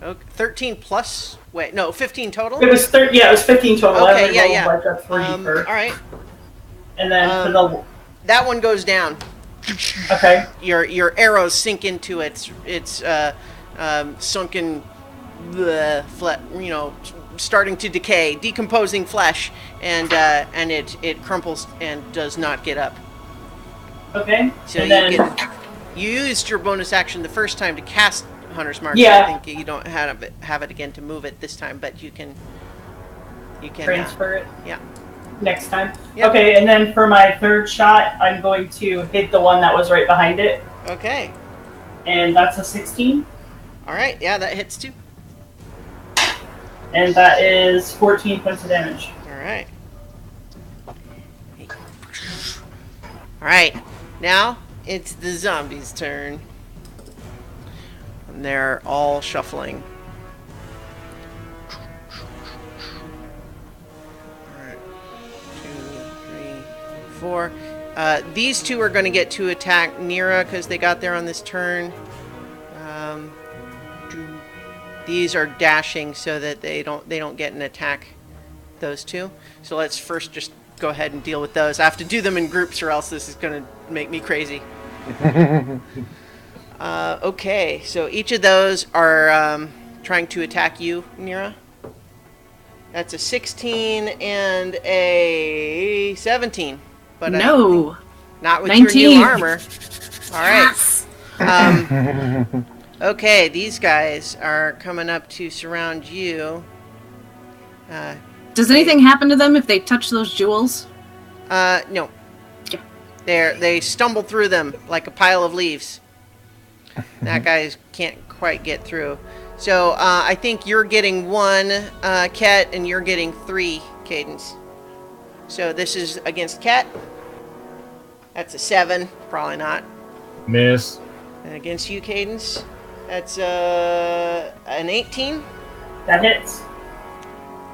Okay. 13 plus. Wait, no, 15 total. It was it was 15 total. I Okay, only yeah, rolled yeah. like a 3 All first. right. And then for the... That one goes down. Okay. Your arrows sink into its sunken, starting to decay, decomposing flesh, and it crumples and does not get up. Okay. So and you used your bonus action the first time to cast Hunter's Mark. Yeah. I think you don't have it again to move it this time, but you can transfer it yeah. next time. Yep. Okay, and then for my third shot, I'm going to hit the one that was right behind it, Okay. and that's a 16, All right. Yeah, that hits too. and that is 14 points of damage. All right. All right. Now it's the zombies' turn. And they're all shuffling. Alright. 2, 3, 4. These two are going to get to attack Nira because they got there on this turn. These are dashing so that they don't get an attack. Those two. So let's first just go ahead and deal with those. I have to do them in groups or else this is going to make me crazy. Okay, so each of those are trying to attack you, Nira. That's a 16 and a 17. But No. not with 19. your new armor. All right. Yes. Okay, these guys are coming up to surround you. Does anything happen to them if they touch those jewels? No. Yeah. They stumble through them like a pile of leaves. That guy can't quite get through. So I think you're getting 1, Ket, and you're getting 3, Cadence. So this is against Ket. That's a 7, probably not. Miss. And against you, Cadence, that's an 18, That hits.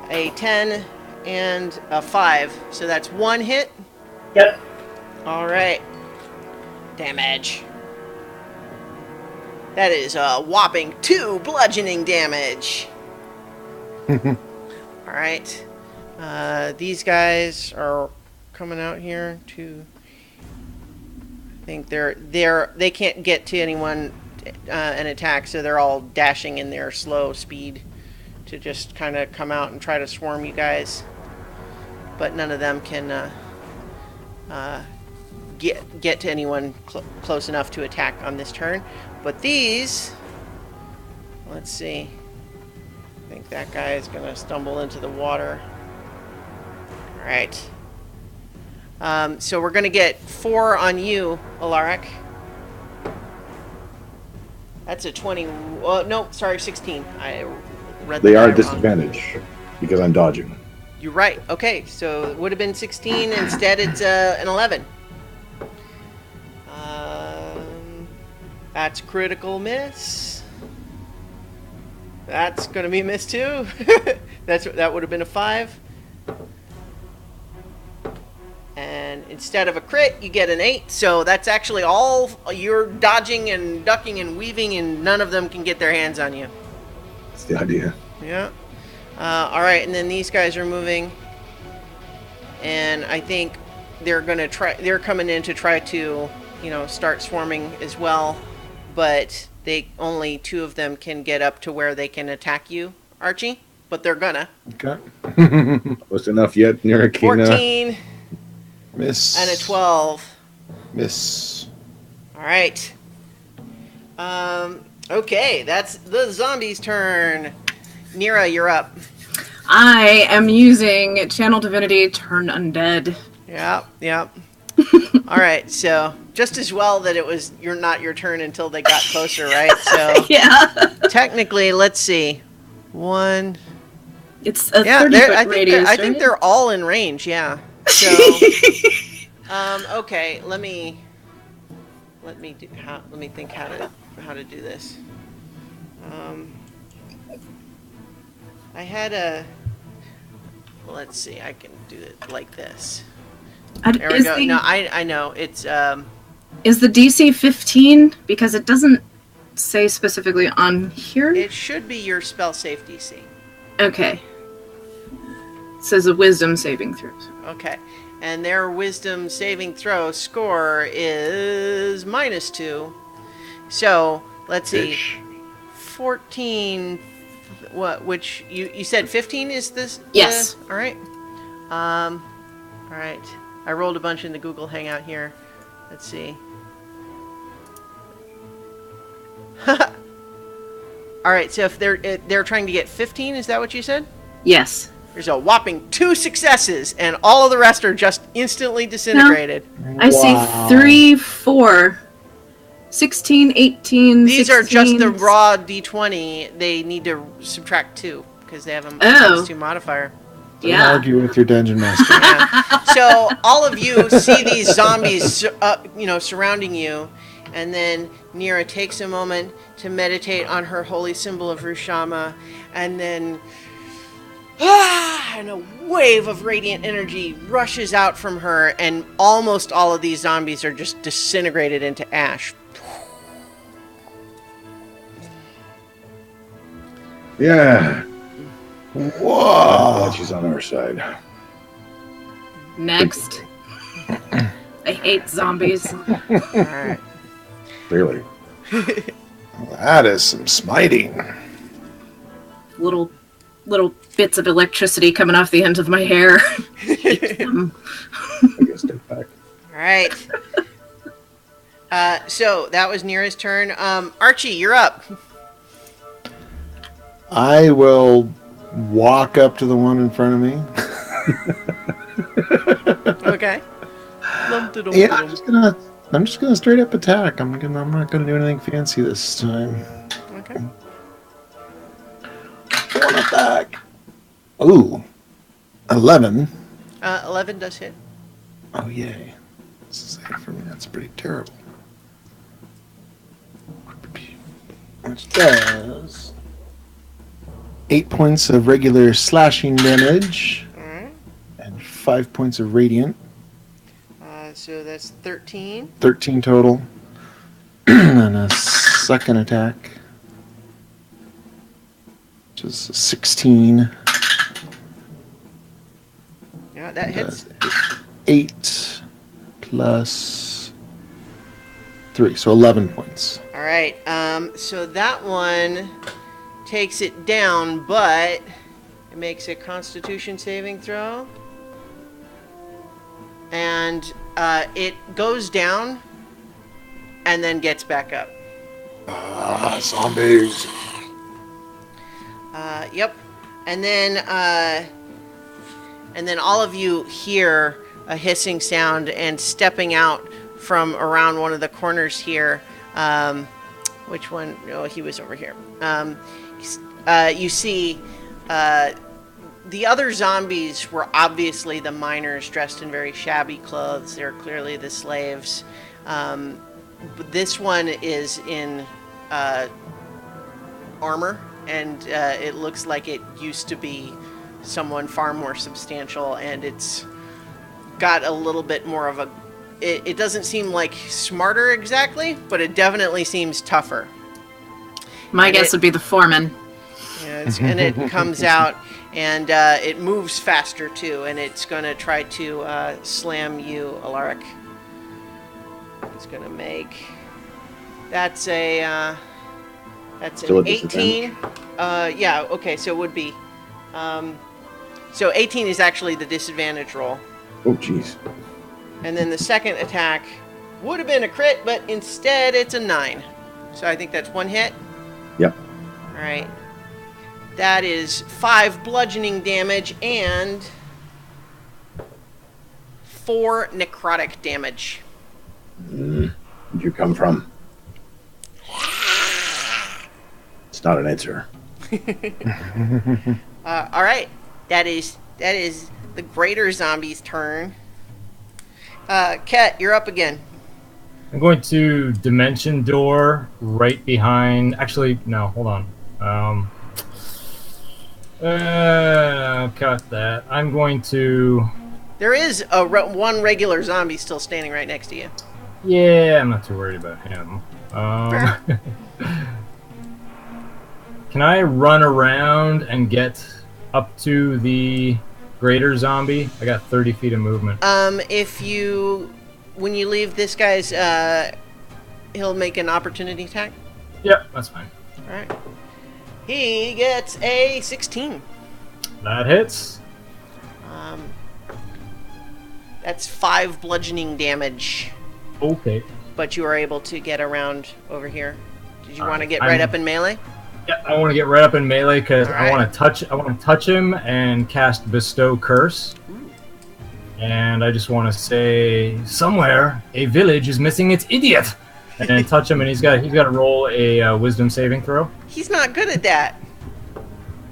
a 10, and a 5. So that's 1 hit. Yep. All right. Damage. That is a whopping 2 bludgeoning damage. All right. These guys are coming out here to. I think they can't get to anyone and attack, so they're all dashing in their slow speed to just kind of come out and try to swarm you guys. But none of them can get to anyone close enough to attack on this turn. But these, let's see, think that guy is going to stumble into the water. All right. So we're going to get 4 on you, Alaric. That's a 20. No, sorry, 16. I read They the are die at wrong. disadvantage because I'm dodging. You're right. Okay, so it would have been 16. Instead, it's an 11. That's critical miss. That's going to be a miss too. That would have been a 5. And instead of a crit, you get an 8. So that's actually all you're dodging and ducking and weaving, and none of them can get their hands on you. That's the idea. Yeah. All right, and then these guys are moving, and I think they're gonna try. They're coming in to try to, start swarming as well, but only 2 of them can get up to where they can attack you, Archie. But they're gonna. Okay. Close enough yet, Nirikina? 14 Miss. and a 12. Miss. All right. Okay, that's the zombies' turn. Nira, you're up. I am using Channel Divinity Turn Undead. Yep. All right, so just as well that it was not your turn until they got closer, right? So Yeah. technically, let's see. 1. It's a 30-foot radius, I think right? they're all in range, yeah. So okay, let me think how to do this. I had let's see, I can do it like this. There we go. No, I know. It's Is the DC 15? Because it doesn't say specifically on here. it should be your spell safe DC. Okay. It says a wisdom saving throw. Okay. And their wisdom saving throw score is -2. So, let's see. Ish. 14 which you said 15 is this? Yes. All right. All right. I rolled a bunch in the Google Hangout here. Let's see. All right, so if they're trying to get 15, is that what you said? Yes. There's a whopping 2 successes, and all of the rest are just instantly disintegrated. I see 3, 4, 16, 18, These are just 16. the raw d20. They need to subtract 2 because they have a Oh. +2 modifier. Don't Yeah. argue with your dungeon master. Yeah. So all of you see these zombies, surrounding you, and then Nira takes a moment to meditate on her holy symbol of Rushama, and then and a wave of radiant energy rushes out from her, and almost all of these zombies are just disintegrated into ash. Yeah. Whoa. Glad she's on our side. Next. I hate zombies. All right. Clearly. That is some smiting. Little bits of electricity coming off the ends of my hair. I guess step back. All right. So that was Nira's turn. Archie, you're up. I will walk up to the one in front of me. Okay. Yeah, I'm just gonna straight up attack. I'm not gonna do anything fancy this time. Okay. One attack. Ooh, 11. 11 does hit. Oh yay! For me, that's pretty terrible. Which does 8 points of regular slashing damage All right. and 5 points of radiant. So that's 13. 13 total. And a second attack, which is 16. Yeah, that hits. 8 plus 3, so 11 points. All right. So that one takes it down, but it makes a Constitution saving throw, and it goes down and then gets back up. Zombies. Yep. And then all of you hear a hissing sound, and stepping out from around one of the corners here, which one? Oh, he was over here. You see the other zombies were obviously the miners dressed in very shabby clothes. They're clearly the slaves. But this one is in armor, and it looks like it used to be someone far more substantial, and it's got a little bit more of a... It doesn't seem like smarter exactly, but it definitely seems tougher. My guess would be the foreman. Yeah, and it comes out, and it moves faster too, and it's going to try to slam you, Alaric. It's going to make... That's an 18. Yeah, okay, so it would be... so 18 is actually the disadvantage roll. Oh, jeez. And then the second attack would have been a crit, but instead it's a 9. So I think that's one hit. Yep. All right. That is 5 bludgeoning damage and 4 necrotic damage. Where'd you come from? It's not an answer. All right. That is the greater zombie's turn. Ket, you're up again. I'm going to dimension door right behind. Actually, no, hold on. Cut that. I'm going to. There is one regular zombie still standing right next to you. Yeah, I'm not too worried about him. Can I run around and get up to the greater zombie? I got 30 feet of movement. When you leave this guy's, he'll make an opportunity attack. Yep, that's fine. All right. He gets a 16. That hits. That's 5 bludgeoning damage. Okay. But you are able to get around over here. Did you want to get right up in melee? Yeah, I want to get right up in melee because right. I want to touch him and cast Bestow Curse. Ooh. And I just want to say, somewhere a village is missing its idiot, and touch him, and he's got to roll a Wisdom saving throw. He's not good at that.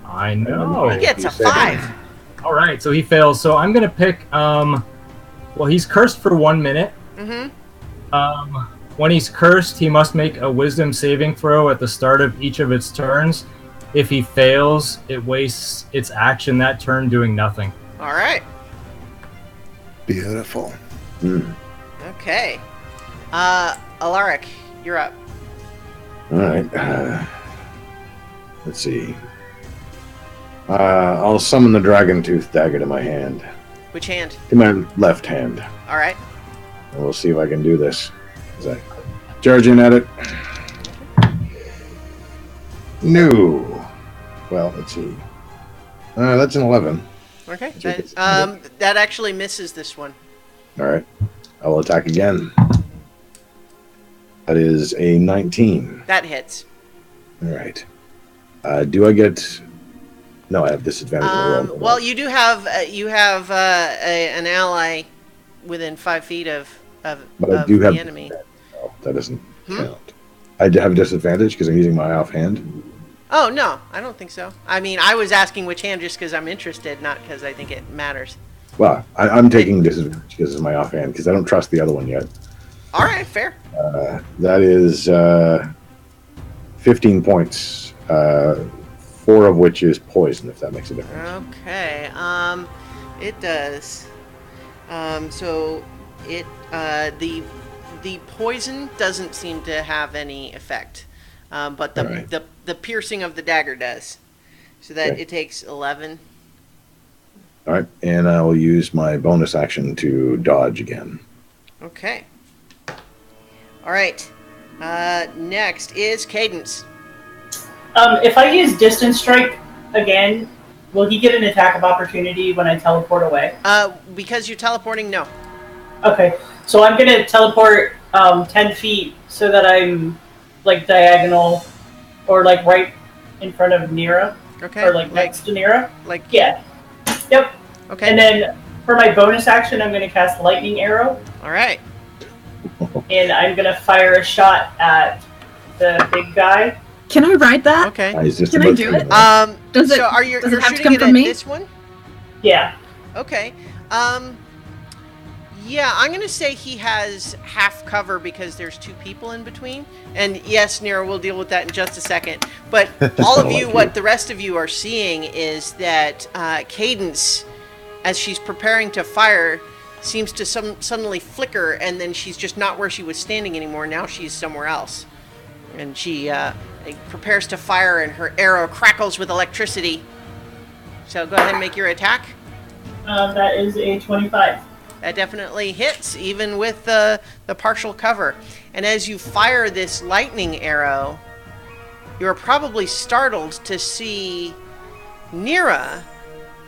I know. He gets a 5. All right, so he fails. So I'm gonna pick. Well, he's cursed for 1 minute. Mm-hmm. When he's cursed, he must make a Wisdom saving throw at the start of each of its turns. If he fails, it wastes its action that turn doing nothing. All right. Beautiful. Okay. Alaric, you're up. All right. Let's see. I'll summon the Dragon Tooth Dagger to my hand. Which hand? To my left hand. All right. And we'll see if I can do this. As I charge in at it. No. Well, let's see. That's an 11. Okay. That actually misses this one. All right. I will attack again. That is a 19. That hits. All right. Do I get... No, I have disadvantage on the roll. Well, you do have an ally within 5 feet of the enemy. Oh, that doesn't count. I have disadvantage because I'm using my offhand. Oh, no. I don't think so. I mean, I was asking which hand just because I'm interested, not because I think it matters. Well, I'm taking disadvantage because it's my offhand because I don't trust the other one yet. All right, fair. That is 15 points, 4 of which is poison, if that makes a difference. Okay. It does. So it the poison doesn't seem to have any effect, but the piercing of the dagger does. So that it takes 11. All right, and I will use my bonus action to dodge again. Okay. All right. Next is Cadence. If I use Distance Strike again, will he get an attack of opportunity when I teleport away? Because you're teleporting, no. Okay, so I'm gonna teleport 10 feet so that I'm like diagonal or like right in front of Nira. Okay. or like next to Nira. Like. Yeah. Yep. Okay. And then for my bonus action, I'm going to cast Lightning Arrow, All right. and I'm going to fire a shot at the big guy. Can I ride that? Okay. I was just Can I about do to- it? Does it- So are you? does it You're have to shooting come it from at me? this one? Yeah. Okay. Yeah, I'm gonna say he has half cover because there's two people in between. And yes, Nero, we'll deal with that in just a second. But all of Like you, you. what the rest of you are seeing is that Cadence, as she's preparing to fire, seems to suddenly flicker, and then she's just not where she was standing anymore. Now she's somewhere else, and she prepares to fire, and her arrow crackles with electricity. So go ahead and make your attack. That is a 25. That definitely hits, even with the partial cover. And as you fire this lightning arrow, you're probably startled to see Nira.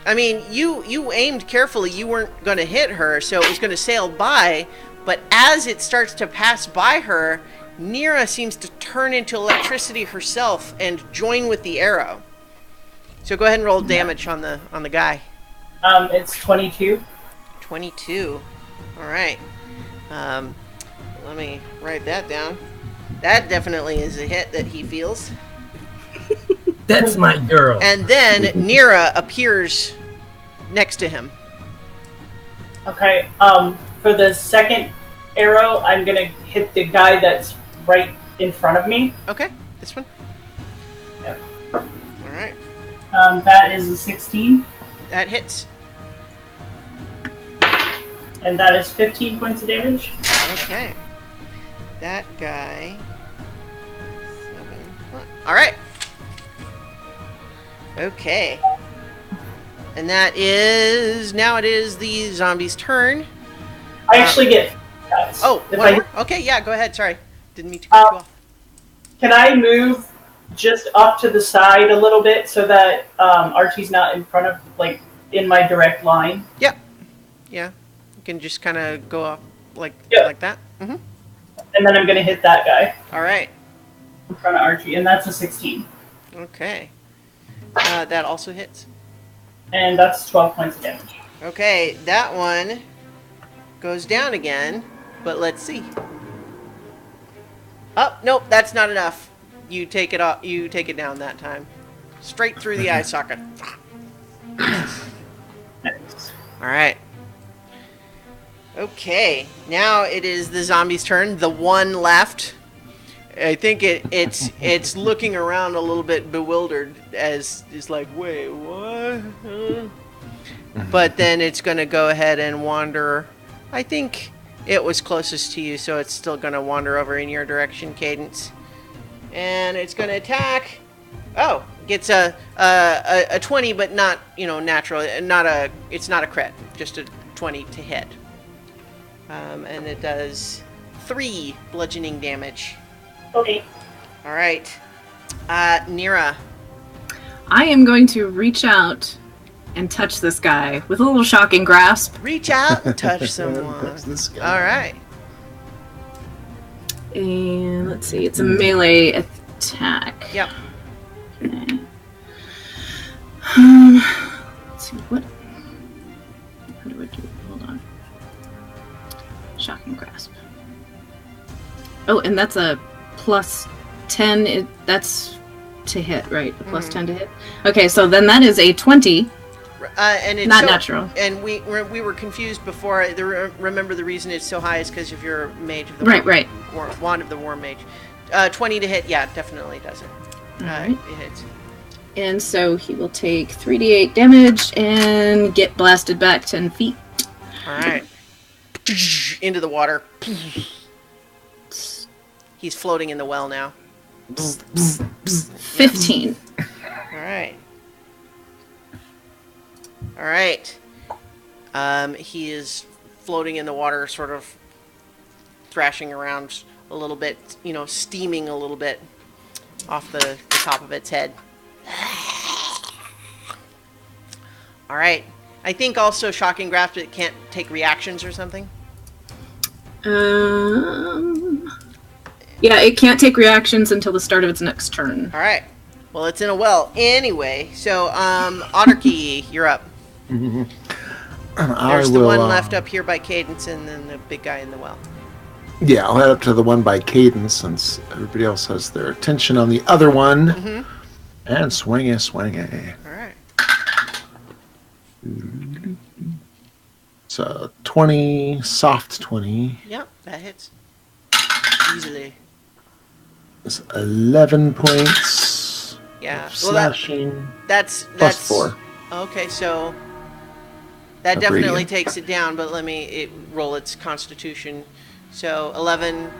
I mean, you aimed carefully. You weren't going to hit her, so it was going to sail by. But as it starts to pass by her, Nira seems to turn into electricity herself and join with the arrow. So go ahead and roll damage on the guy. It's 22. 22. All right. Let me write that down. That definitely is a hit that he feels. That's my girl. And then Nira appears next to him. Okay. For the second arrow, I'm gonna hit the guy that's right in front of me. Okay, this one. Yep. All right. That is a 16, That hits. and that is 15 points of damage. Okay. That guy. All right. Okay. And that is now it is the zombie's turn. I actually get. Guys, Oh, if one I, more? Okay, yeah, go ahead. Sorry, didn't mean to cut you off. can I move just up to the side a little bit so that Archie's not in front of, like, in my direct line? Yep. Yeah, you can just kind of go up like that. Mm-hmm. And then I'm gonna hit that guy All right. in front of Archie, and that's a 16, Okay. That also hits. and that's 12 points of damage. Okay, that one goes down again, but let's see. Oh, nope, that's not enough. You take it off. You take it down that time, straight through the eye socket. Nice. All right. Okay, now it is the zombie's turn. The one left. I think it's looking around a little bit bewildered, as it's like, wait, what? But then it's going to go ahead and wander. I think it was closest to you, so it's still going to wander over in your direction, Cadence. And it's going to attack. Oh, gets a 20, but not, natural. It's not a crit, just a 20 to hit. And it does 3 bludgeoning damage. Okay. All right. Nira. I am going to reach out and touch this guy with a little shocking grasp. Reach out and touch someone. Touch this guy. All right. And let's see, it's a melee attack. Yep. Let's see, what? How do I do it? Hold on. Shocking grasp. Oh, and that's a plus 10. That's to hit, right? A plus 10 to hit. Okay, so then that is a 20. And it's Not natural. And we were confused before. Remember, the reason it's so high is because of your mage of the Right. wand of the war mage. 20 to hit, yeah, definitely does it. Alright. It hits. And so he will take 3d8 damage and get blasted back 10 feet. All right. Into the water. He's floating in the well now. 15. All right. All right. He is floating in the water, sort of thrashing around a little bit, steaming a little bit off the top of its head. All right. I think also Shocking Grasp, it can't take reactions or something. Yeah, it can't take reactions until the start of its next turn. All right. Well, it's in a well anyway. So, Otterkey, you're up. There's the one left up here by Cadence, and then the big guy in the well. Yeah, I'll head up to the one by Cadence since everybody else has their attention on the other one. Mm-hmm. And swingy. All right. So 20, soft 20. Yep, that hits. Easily. It's 11 points. Yeah. Of Well, slashing. that's Plus 4. Okay, so that Of definitely radiant. takes it down, but let me roll its constitution. So 11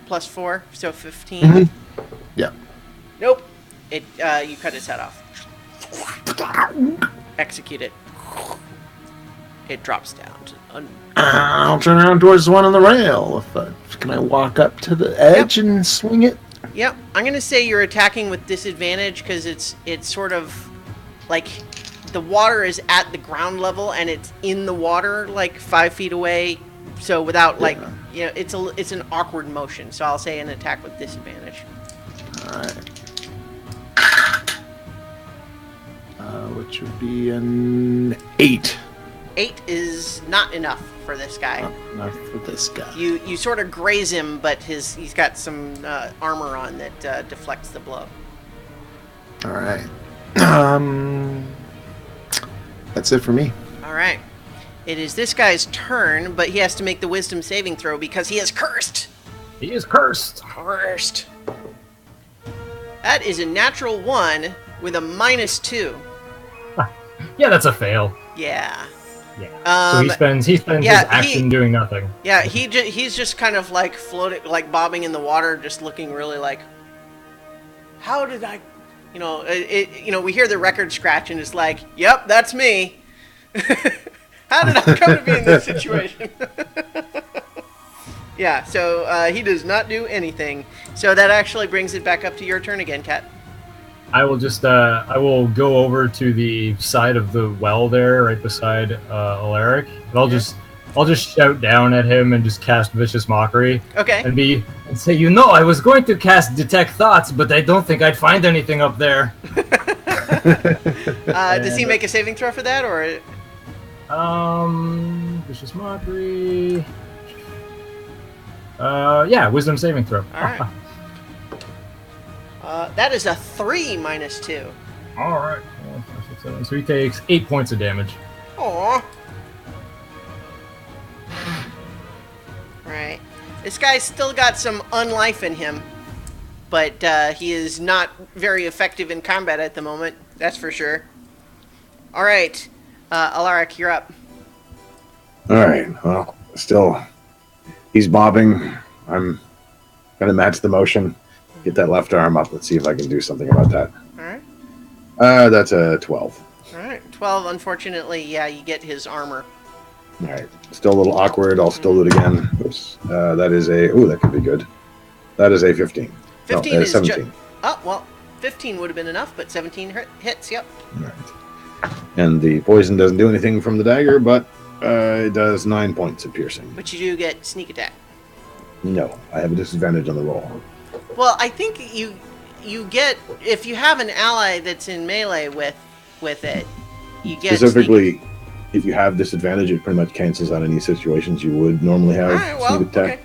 plus 4, so 15. Mm-hmm. Yeah. Nope. It you cut its head off. Execute it. It drops down to I'll turn around towards the one on the rail. Can I walk up to the edge and swing it? Yep. I'm gonna say you're attacking with disadvantage because it's sort of like the water is at the ground level and it's in the water like 5 feet away. So without like it's an awkward motion. So I'll say an attack with disadvantage. All right. Which would be an 8. 8 is not enough for this guy. Enough for this guy. You sort of graze him, but he's got some armor on that deflects the blow. All right. That's it for me. All right. It is this guy's turn, but he has to make the wisdom saving throw because he is cursed. He is cursed. Cursed. That is a natural 1 with a -2. Yeah, that's a fail. Yeah. Yeah. So he spends his action doing nothing. Yeah, he's just kind of like floating, like bobbing in the water, just looking really like, how did I, we hear the record scratch and it's like, yep, that's me. How did I come to be in this situation? Yeah, so he does not do anything. So that actually brings it back up to your turn again, Kat. I will just I will go over to the side of the well there, right beside Alaric, and I'll just shout down at him and just cast Vicious Mockery. Okay. And say, I was going to cast Detect Thoughts, but I don't think I'd find anything up there. Does he make a saving throw for that, or? Vicious Mockery. Yeah, Wisdom saving throw. All right. That is a 3 -2. All right. 1, 5, 6, 7. So he takes 8 points of damage. Aww. Right. This guy's still got some unlife in him, but he is not very effective in combat at the moment. That's for sure. All right. Alaric, you're up. All right. Well, still, he's bobbing. I'm gonna match the motion. Get that left arm up. Let's see if I can do something about that. All right. That's a 12. All right. 12. Unfortunately, yeah, you get his armor. All right. Still a little awkward. I'll still do it again. Oops. That is that could be good. That is a 15. 15 no, is 17. Oh, well, 15 would have been enough, but 17 hits. Yep. All right. And the poison doesn't do anything from the dagger, but it does 9 points of piercing. But you do get sneak attack. No, I have a disadvantage on the roll. Well, I think you get, if you have an ally that's in melee with it, you get specifically if you have disadvantage, it pretty much cancels out any situations you would normally have. All right, well, sneak attack.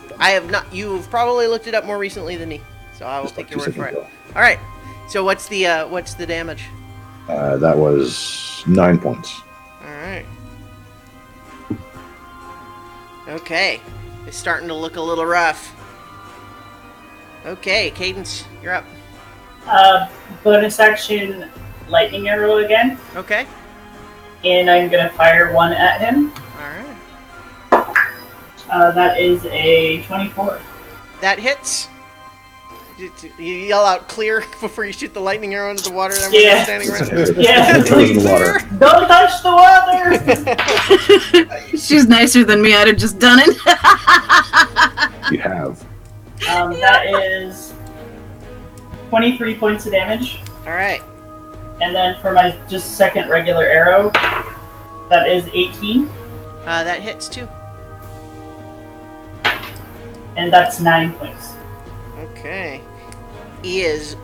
okay. I have not. You've probably looked it up more recently than me, so I will Just take like your word for it. 2 seconds All right. So what's the damage? That was 9 points. All right. Okay, it's starting to look a little rough. Okay, Cadence, you're up. Bonus action, lightning arrow again, Okay. and I'm gonna fire one at him. All right. That is a 24. That hits. You yell out clear before you shoot the lightning arrow into the water. And Yeah. Standing around. Yeah, It goes in the water. Don't touch the water! She's nicer than me. I'd have just done it. You have. That is 23 points of damage. All right. And then for my just second regular arrow, that is 18. That hits too. And that's 9 points. Okay. He is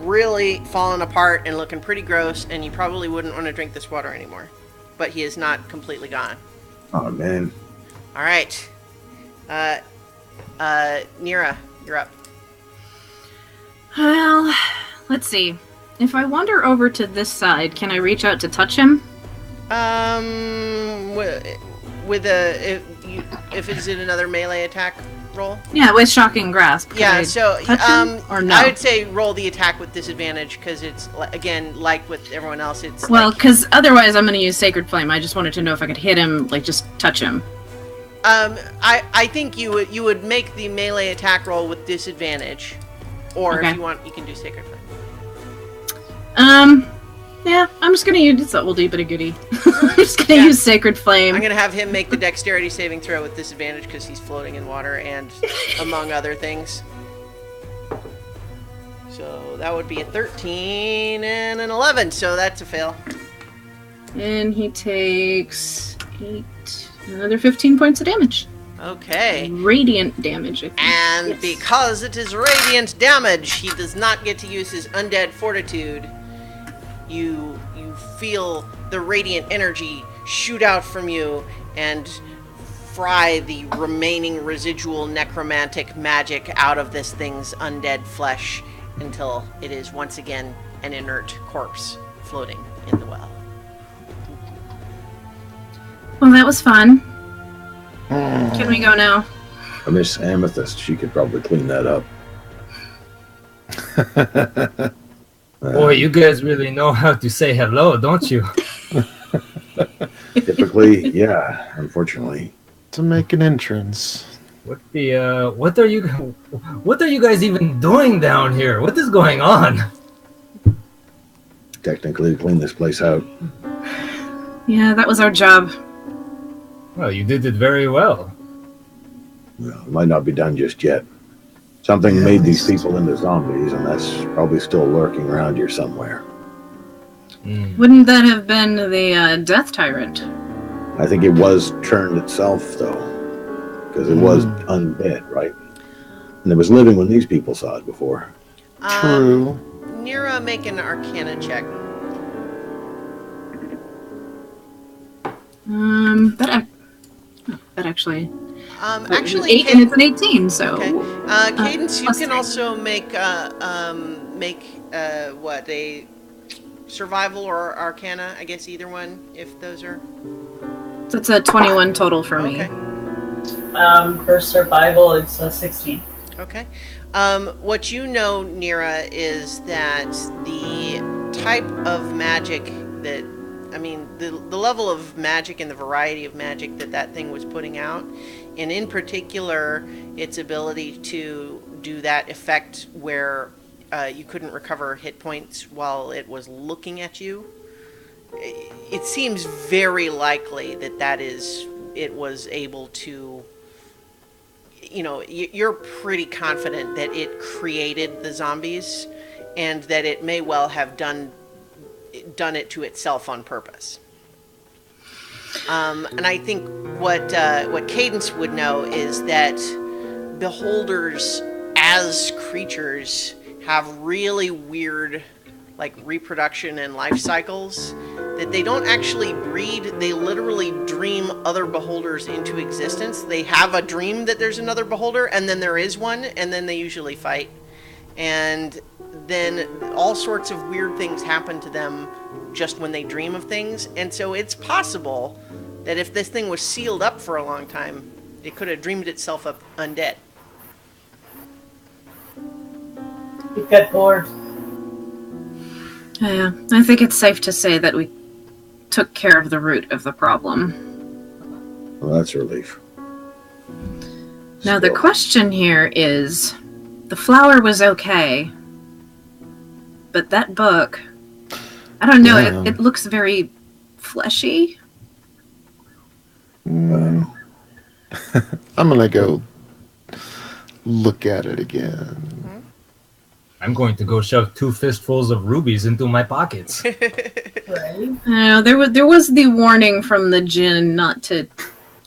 really fallen apart and looking pretty gross, and you probably wouldn't want to drink this water anymore. But he is not completely gone. Oh, man. All right. Nira, you're up. Well, let's see. If I wander over to this side, can I reach out to touch him? With a if it's in another melee attack roll. Yeah, with shocking grasp. Could I so touch him, or no? I would say roll the attack with disadvantage because it's again like with everyone else. It's well, because otherwise I'm going to use Sacred Flame. I just wanted to know if I could hit him, like just touch him. I think you would make the melee attack roll with disadvantage, or Okay. if you want, you can do Sacred Flame. Yeah, I'm just gonna use it's oldie but a goodie. I'm just gonna use Sacred Flame. I'm gonna have him make the dexterity saving throw with disadvantage because he's floating in water and among other things. So that would be a 13 and an 11. So that's a fail. And he takes another 15 points of damage. Okay. Radiant damage, I think. And Yes. because it is radiant damage, he does not get to use his undead fortitude. You feel the radiant energy shoot out from you and fry the remaining residual necromantic magic out of this thing's undead flesh until it is once again an inert corpse floating in the well. Well, that was fun. Can we go now? Miss Amethyst, she could probably clean that up. Boy, you guys really know how to say hello, don't you? Typically, yeah, unfortunately. To make an entrance. What are you guys even doing down here? What is going on? Technically, clean this place out. Yeah, that was our job. Well, you did it very well. Well, it might not be done just yet. Something made these people into zombies, and that's probably still lurking around here somewhere. Wouldn't that have been the Death Tyrant? I think it was turned itself, though, because it was undead, right? And it was living when these people saw it before. True. Nira, make an Arcana check. That actually. Actually, and it's an 18, so. Okay. Cadence, you plus can 3. also make a survival or Arcana. I guess either one, if those are. So it's a 21 total for me. Okay. For survival, it's a 16. Okay. What you know, Nira, is that the type of magic that, I mean, the level of magic and the variety of magic that thing was putting out, and in particular, its ability to do that effect where you couldn't recover hit points while it was looking at you. It seems very likely that it was able to, you know, you're pretty confident that it created the zombies and that it may well have done it to itself on purpose. And I think what Cadence would know is that beholders as creatures have really weird, like, reproduction and life cycles, that they don't actually breed, they literally dream other beholders into existence. They have a dream that there's another beholder, and then there is one, and then they usually fight. And then all sorts of weird things happen to them just when they dream of things. And so it's possible that if this thing was sealed up for a long time, it could have dreamed itself up undead. We've got bored. Yeah, I think it's safe to say that we took care of the root of the problem. Well, that's a relief. Now, the Still. question here is, the flower was okay, but that book, I don't know, Yeah. it looks very fleshy. I'm gonna go look at it again. I'm going to go shove 2 fistfuls of rubies into my pockets. Right? There was the warning from the djinn not to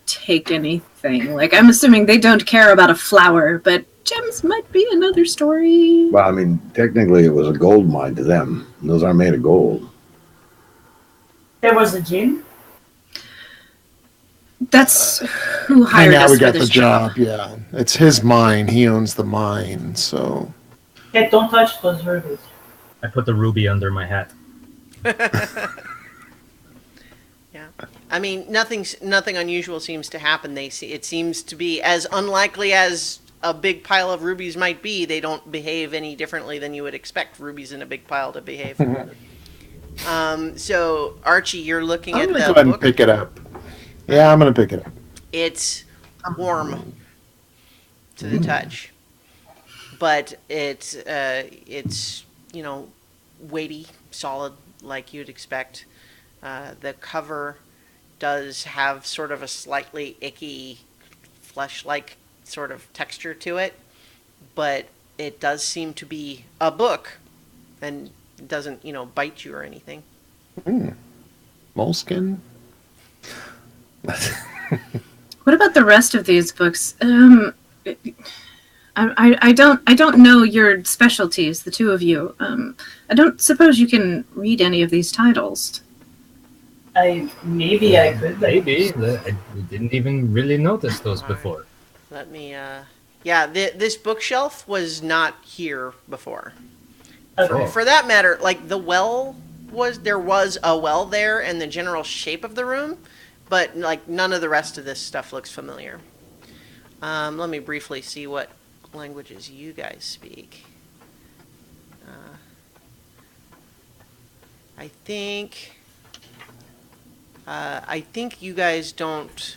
take anything. Like, I'm assuming they don't care about a flower, but gems might be another story. Well, I mean, technically it was a gold mine to them. Those aren't made of gold. There was a gin. That's who Hey, hired now us we for got the this job. Yeah, it's his mine. He owns the mine, so Hey, don't touch those rubies. I put the ruby under my hat. Yeah. I mean, nothing unusual seems to happen. It seems to be as unlikely as a big pile of rubies might be. They don't behave any differently than you would expect rubies in a big pile to behave. So Archie, you're looking I'm at gonna the go ahead and book. pick it up. Yeah, I'm gonna pick it up. It's warm to the touch, but it's weighty, solid, like you'd expect. The cover does have sort of a slightly icky, flesh-like sort of texture to it, but it does seem to be a book, and it doesn't bite you or anything. Moleskin. What about the rest of these books? I don't know your specialties, the two of you. I don't suppose you can read any of these titles. Maybe I could. Maybe. We didn't even really notice those before. Let me. Yeah, this bookshelf was not here before. Okay. For that matter, like there was a well there, and the general shape of the room, but like none of the rest of this stuff looks familiar. Let me briefly see what languages you guys speak. I think you guys don't.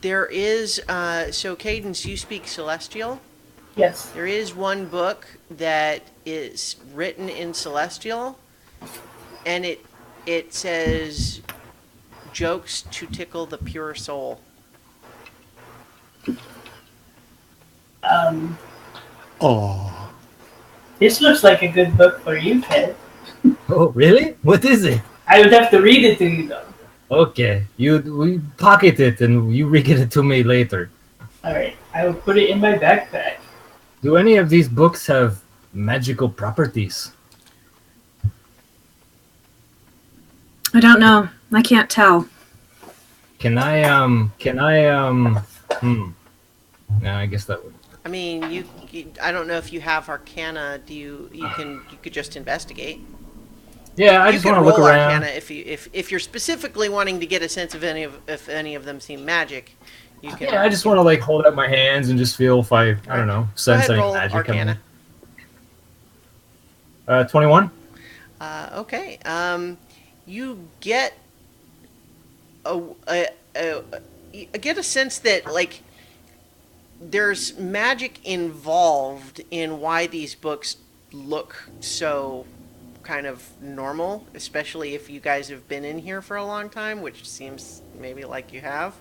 There is so Cadence, you speak Celestial. Yes. There is one book that is written in Celestial, and it says jokes to tickle the pure soul. Oh, This looks like a good book for you, Ted. Oh, really? What is it? I would have to read it to you, though. Okay, we pocket it and you read it to me later. Alright, I will put it in my backpack. Do any of these books have magical properties? I don't know. I can't tell. No, I guess that would. I mean, I don't know if you have Arcana. You could just investigate. Yeah, I You just can want to look roll around. Arcana if you're specifically wanting to get a sense of if any of them seem magic. You can. Yeah, I just want to like hold up my hands and just feel if I don't know, Go sense ahead, any roll magic coming. Arcana. 21. Okay. You get get a sense that like there's magic involved in why these books look so kind of normal, especially if you guys have been in here for a long time, which seems maybe like you have.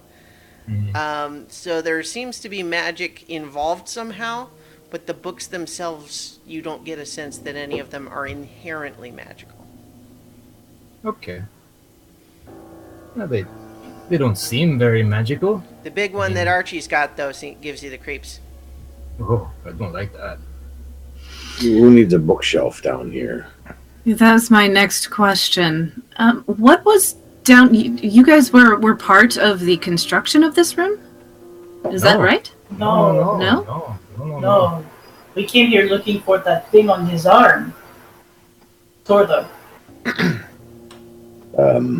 So there seems to be magic involved somehow, but the books themselves, you don't get a sense that any of them are inherently magical. Okay. Well, they don't seem very magical. The big one that Archie's got, though, gives you the creeps. Oh, I don't like that. Who needs a bookshelf down here? That was my next question. What was down? You guys were part of the construction of this room? Is that No. right? No, No. we came here looking for that thing on his arm. Tordo.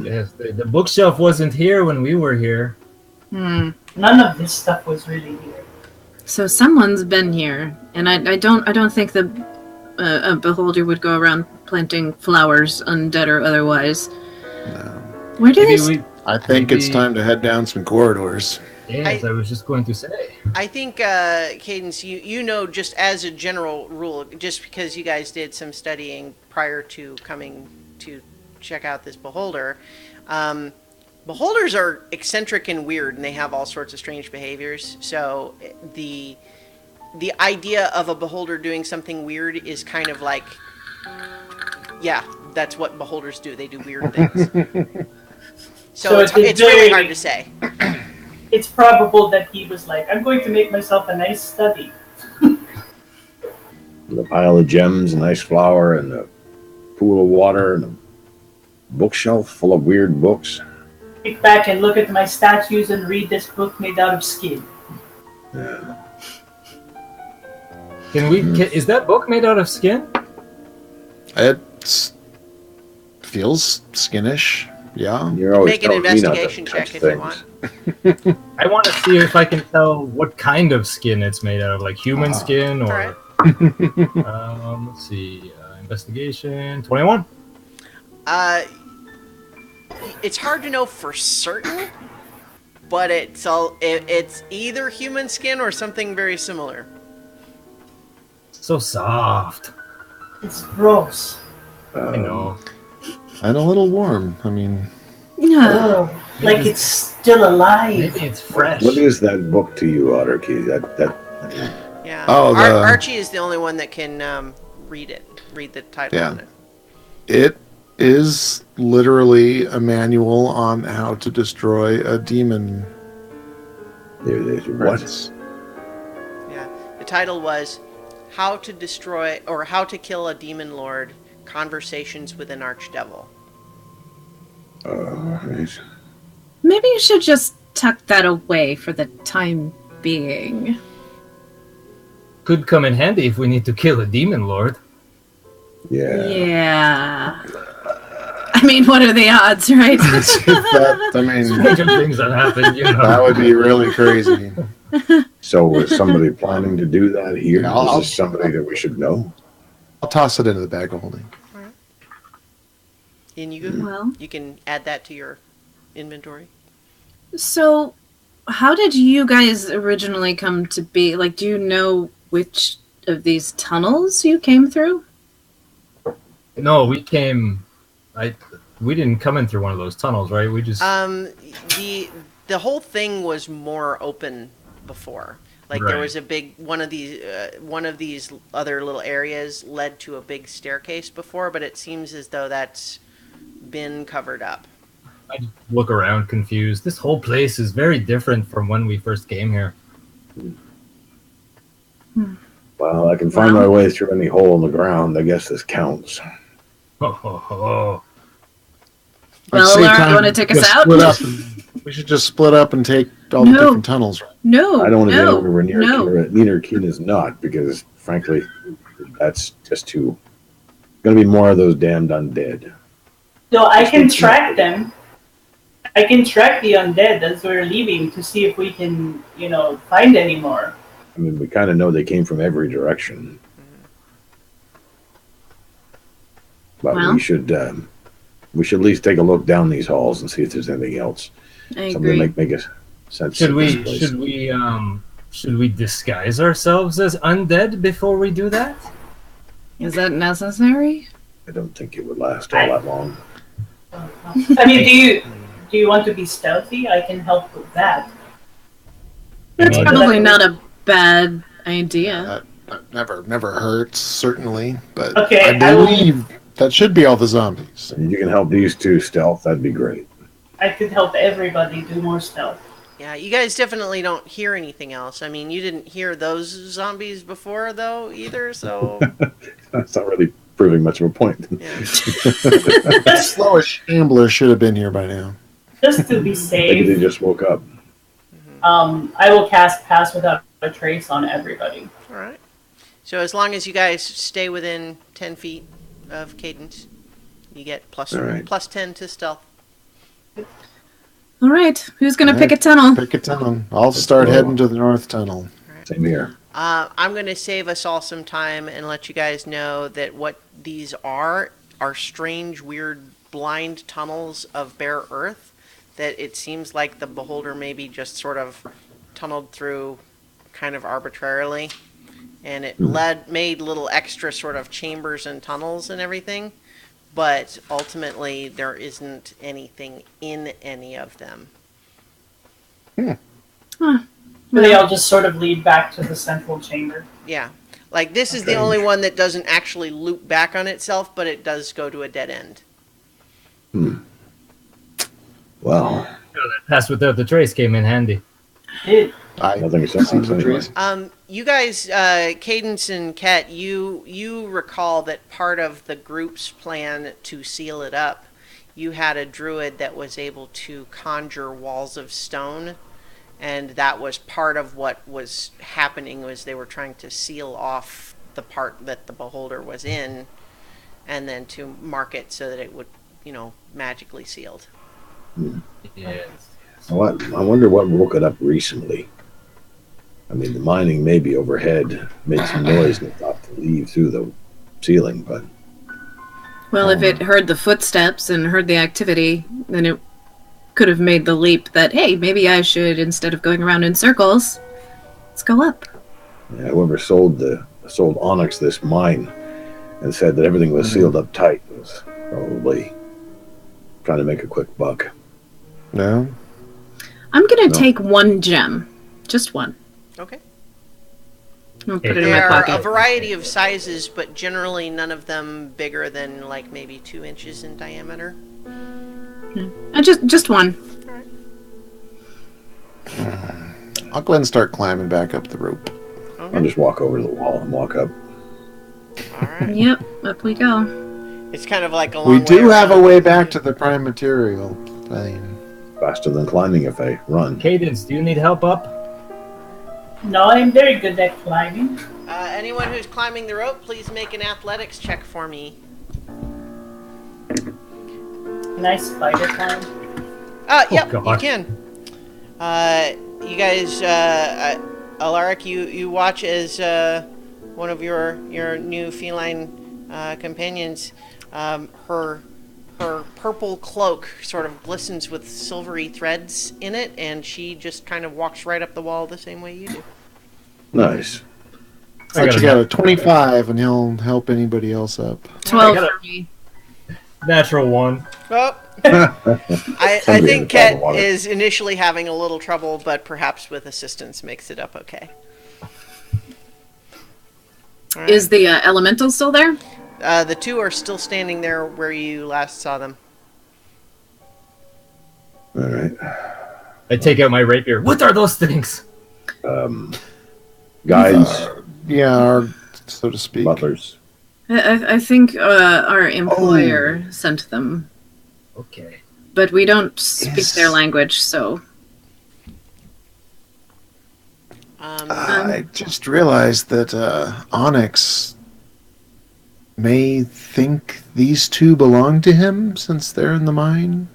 Yes, the bookshelf wasn't here when we were here. Hmm. None of this stuff was really here. So someone's been here, and I don't think a beholder would go around planting flowers, undead or otherwise. no. Where do Maybe they? we. I think it's Maybe- time to head down some corridors. Yes, I was just going to say. I think, Cadence, you know, just as a general rule, just because you guys did some studying prior to coming to check out this beholder, beholders are eccentric and weird, and they have all sorts of strange behaviors. So the idea of a beholder doing something weird is kind of like, yeah, that's what beholders do. They do weird things. So it's really hard to say. It's probable that he was like, I'm going to make myself a nice study. With a pile of gems, a nice flower, and a pool of water, and a bookshelf full of weird books. Kick back and look at my statues and read this book made out of skin. Yeah. Is that book made out of skin? It feels skinnish. Yeah. You're always Make an telling me not to investigation touch check if you things. want. I want to see if I can tell what kind of skin it's made out of, like human skin or. Alright. Let's see. Investigation 21. It's hard to know for certain, but it's either human skin or something very similar. So soft. It's gross. I know. And a little warm. I mean, Oh, like it's still alive. Maybe it's fresh. What is that book to you, Otterkey? Yeah. Oh, Archie is the only one that can read it. Read the title Yeah. on it. it is literally a manual on how to destroy a demon. What? Prince. Yeah. The title was How to Destroy or How to Kill a Demon Lord: Conversations with an Archdevil. Right. Maybe you should just tuck that away for the time being. Could come in handy if we need to kill a demon lord. Yeah. Yeah. I mean, what are the odds, right? I mean, Stranger things that happen, you know. that would be really crazy. So was somebody planning to do that here? Yeah, I'll- Is this somebody that we should know? I'll toss it into the bag of holding. And you Well. you can add that to your inventory. So, how did you guys originally come to be? Like, do you know which of these tunnels you came through? No, we didn't come in through one of those tunnels, right? We just The whole thing was more open before. Like there Right. was a big one of these other little areas led to a big staircase before, but it seems as though that's been covered up. I look around confused. This whole place is very different from when we first came here. Well, I can find my way through any hole in the ground. I guess this counts. Ho, ho, ho. I'd Well, say Laura, time you wanna take us just out? split up and- we should just split up and take all the No. different tunnels. No, I don't want to no, get over near no. neither Keena's not, because frankly, that's just too. Going to be more of those damned undead. So I can track them. I can track the undead as we're leaving to see if we can, find any more. I mean, we kind of know they came from every direction, but Well. we should at least take a look down these halls and see if there's anything else. I Something agree. make a sense. Should of we this place. should we disguise ourselves as undead before we do that? Is that necessary? I don't think it would last all that long. I mean, do you want to be stealthy? I can help with that. That's mean- probably not a bad idea. That never hurts, certainly. But Okay, I believe that should be all the zombies. And you can help these two stealth. That'd be great. I could help everybody do more stealth. Yeah, you guys definitely don't hear anything else. I mean, you didn't hear those zombies before though either, so That's not really proving much of a point. yeah. The slowest shambler should have been here by now. Just to be Maybe safe, they just woke up. I will cast Pass Without a Trace on everybody. All right. So as long as you guys stay within 10 feet of Cadence, you get plus All right. plus 10 to stealth. All right, who's gonna All pick right. a tunnel? Pick a tunnel. I'll start go. heading to the north tunnel. Same here. I'm going to save us all some time and let you guys know that what these are strange, weird, blind tunnels of bare earth that it seems like the beholder maybe just sort of tunneled through kind of arbitrarily. And it made little extra sort of chambers and tunnels and everything. But ultimately, there isn't anything in any of them. They all just sort of lead back to the central chamber. Yeah. Like, this is the only one that doesn't actually loop back on itself, but it does go to a dead end. Well, Well, That pass without the trace came in handy. It, nothing sounds see the anyway. trees. You guys, Cadence and Ket, you recall that part of the group's plan to seal it up, you had a druid that was able to conjure walls of stone, and that was part of what was happening. Was they were trying to seal off the part that the beholder was in, and then to mark it so that it would, magically sealed. Yes. What? I wonder what woke it up recently. I mean, the mining may be overhead, made some noise and thought to leave through the ceiling, but Well, if it heard the footsteps and heard the activity, then it could have made the leap that, hey, maybe I should, instead of going around in circles, let's go up. yeah, whoever sold Onyx this mine and said that everything was sealed up tight was probably trying to make a quick buck. No? I'm going No. to take one gem. Just one. Okay. I'll put it in my There are a pocket. variety of sizes, but generally none of them bigger than like maybe 2 inches in diameter. Just one. I'll go ahead and start climbing back up the rope. I'll just walk over to the wall and walk up. All right. Yep, up we go. It's kind of like a long We way do have a around. way back to the prime material plane. Faster than climbing if I run. Cadence, do you need help up? no, I'm very good at climbing. Anyone who's climbing the rope, please make an athletics check for me. Nice spider climb. Yep, God. you can. You guys, Alaric, you watch as one of your new feline companions, her purple cloak sort of glistens with silvery threads in it, and she just kind of walks right up the wall the same way you do. Nice. I But you got got a 25 and he'll help anybody else up. 12 I got for me. Natural one. Oh. I Somebody think in the Ket water. is initially having a little trouble, but perhaps with assistance makes it up okay. All right. Is the elemental still there? The two are still standing there where you last saw them. All right. I take out my rapier. What are those things? Guides, Yeah, or so to speak. butlers. I think our employer sent them, Okay. but we don't speak Yes. their language, so I just realized that Onyx may think these two belong to him since they're in the mine.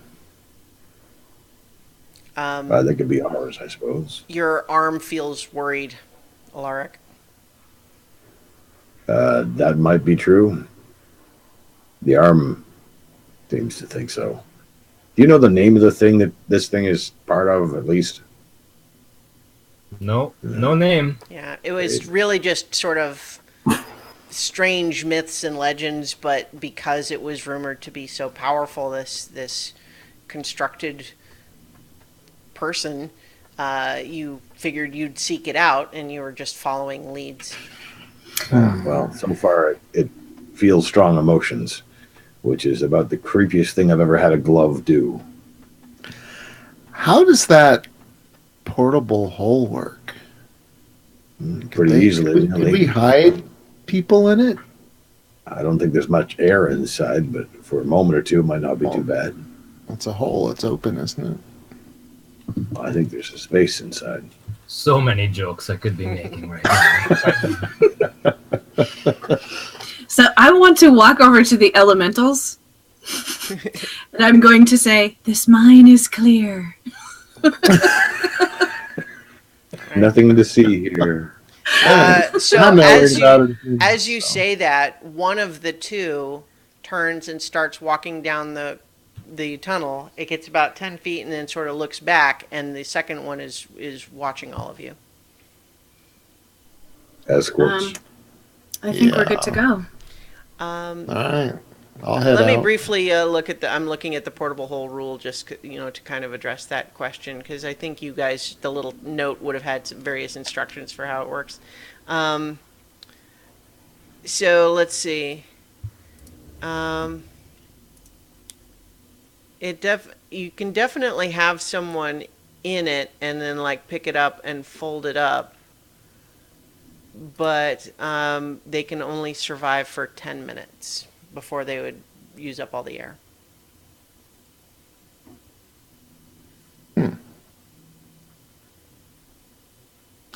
They could be ours, I suppose. Your arm feels worried, Alaric. That might be true. The arm seems to think so. Do you know the name of the thing that this thing is part of, at least? No name. Yeah, it was really just sort of strange myths and legends, but because it was rumored to be so powerful, this constructed person, you figured you'd seek it out, and you were just following leads. Well, so far it feels strong emotions, which is about the creepiest thing I've ever had a glove do. How does that portable hole work? Pretty easily. Could we hide people in it? I don't think there's much air inside, but for a moment or two, it might not be too bad. It's a hole. It's open, isn't it? I think there's a space inside. So many jokes I could be making right now. So I want to walk over to the elementals, and I'm going to say, "This mine is clear." Nothing to see here. So I'm not worried about it. as you say that, one of the two turns and starts walking down the tunnel. It gets about 10 feet and then sort of looks back, and the second one is watching all of you. Escorts. I think we're good to go. All right. I'll head Let me out. briefly look at I'm looking at the portable hole rule just to kind of address that question, because I think you guys, the little note would have had some various instructions for how it works. So let's see. You can definitely have someone in it and then like pick it up and fold it up, but they can only survive for 10 minutes before they would use up all the air.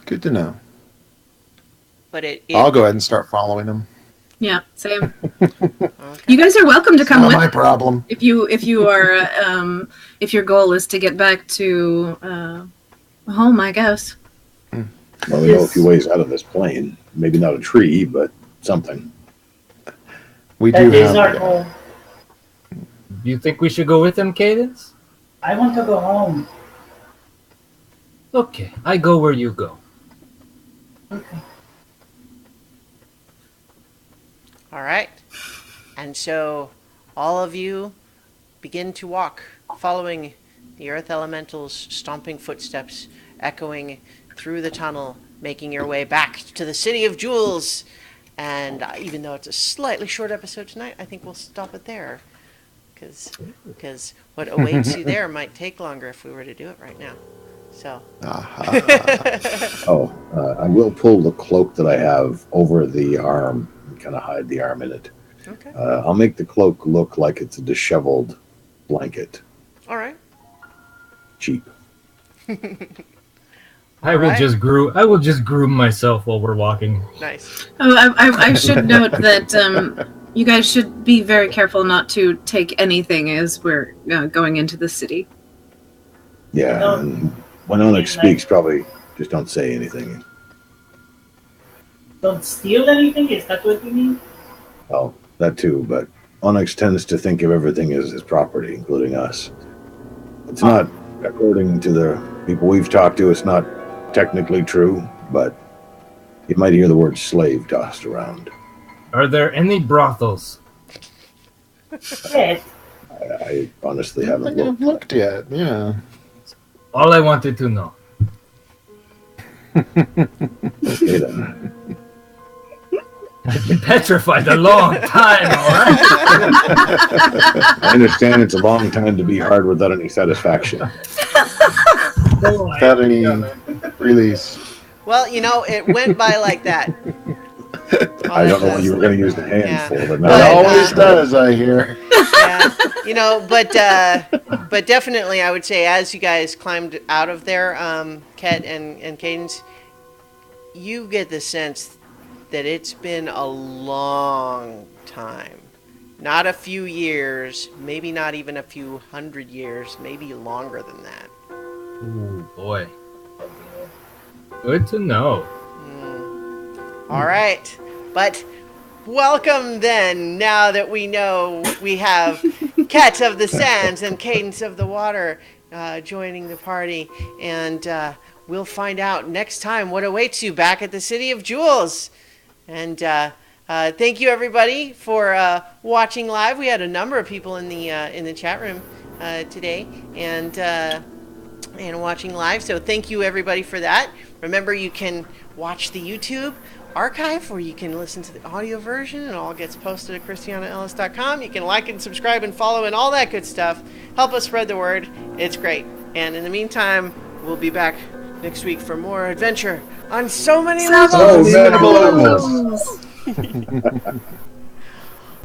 Good to know. But I'll go ahead and start following them. Yeah, same. Okay. You guys are welcome to come Not with my problem. if you are if your goal is to get back to home, I guess. Well, we know a few ways out of this plane. Maybe not a tree, but something. We do That is have. our goal. Do you think we should go with him, Cadence? I want to go home. Okay, I go where you go. Okay. All right. And so all of you begin to walk, following the Earth Elemental's stomping footsteps, echoing through the tunnel, making your way back to the City of Jewels. And even though it's a slightly short episode tonight, I think we'll stop it there. Because what awaits you there might take longer if we were to do it right now. So. I will pull the cloak that I have over the arm and kind of hide the arm in it. Okay. I'll make the cloak look like it's a disheveled blanket. All right. Cheap. I will just groom myself while we're walking. Nice. Oh, I should note that you guys should be very careful not to take anything as we're going into the city. Yeah. No. And when Onyx speaks, probably just don't say anything. Don't steal anything? Is that what you mean? Oh, that too, but Onyx tends to think of everything as his property, including us. It's not, according to the people we've talked to, it's not technically true, but you might hear the word slave tossed around. Are there any brothels? Yes. I honestly I haven't haven't looked. looked yet. Yeah. All I wanted to know. Okay, then. I've been petrified a long time, alright? I understand it's a long time to be hard without any satisfaction. Without any release. Well, it went by like that. I don't know what you were going to use the hand Yeah. for, but It But, always does, I hear. Yeah, but definitely, I would say, as you guys climbed out of there, Ket and Cadence, you get the sense that it's been a long time. Not a few years, maybe not even a few hundred years, maybe longer than that. Ooh, boy. Good to know. All right, but welcome then, now that we know we have Ket of the Sands and Cadence of the Water joining the party, and we'll find out next time what awaits you back at the City of Jewels. And thank you everybody for watching live. We had a number of people in the chat room today and watching live, so thank you everybody for that. Remember, you can watch the YouTube archive where you can listen to the audio version. It all gets posted at ChristianaEllis.com. You can like and subscribe and follow and all that good stuff. Help us spread the word. It's great. And in the meantime, we'll be back next week for more adventure on so many levels. So many levels.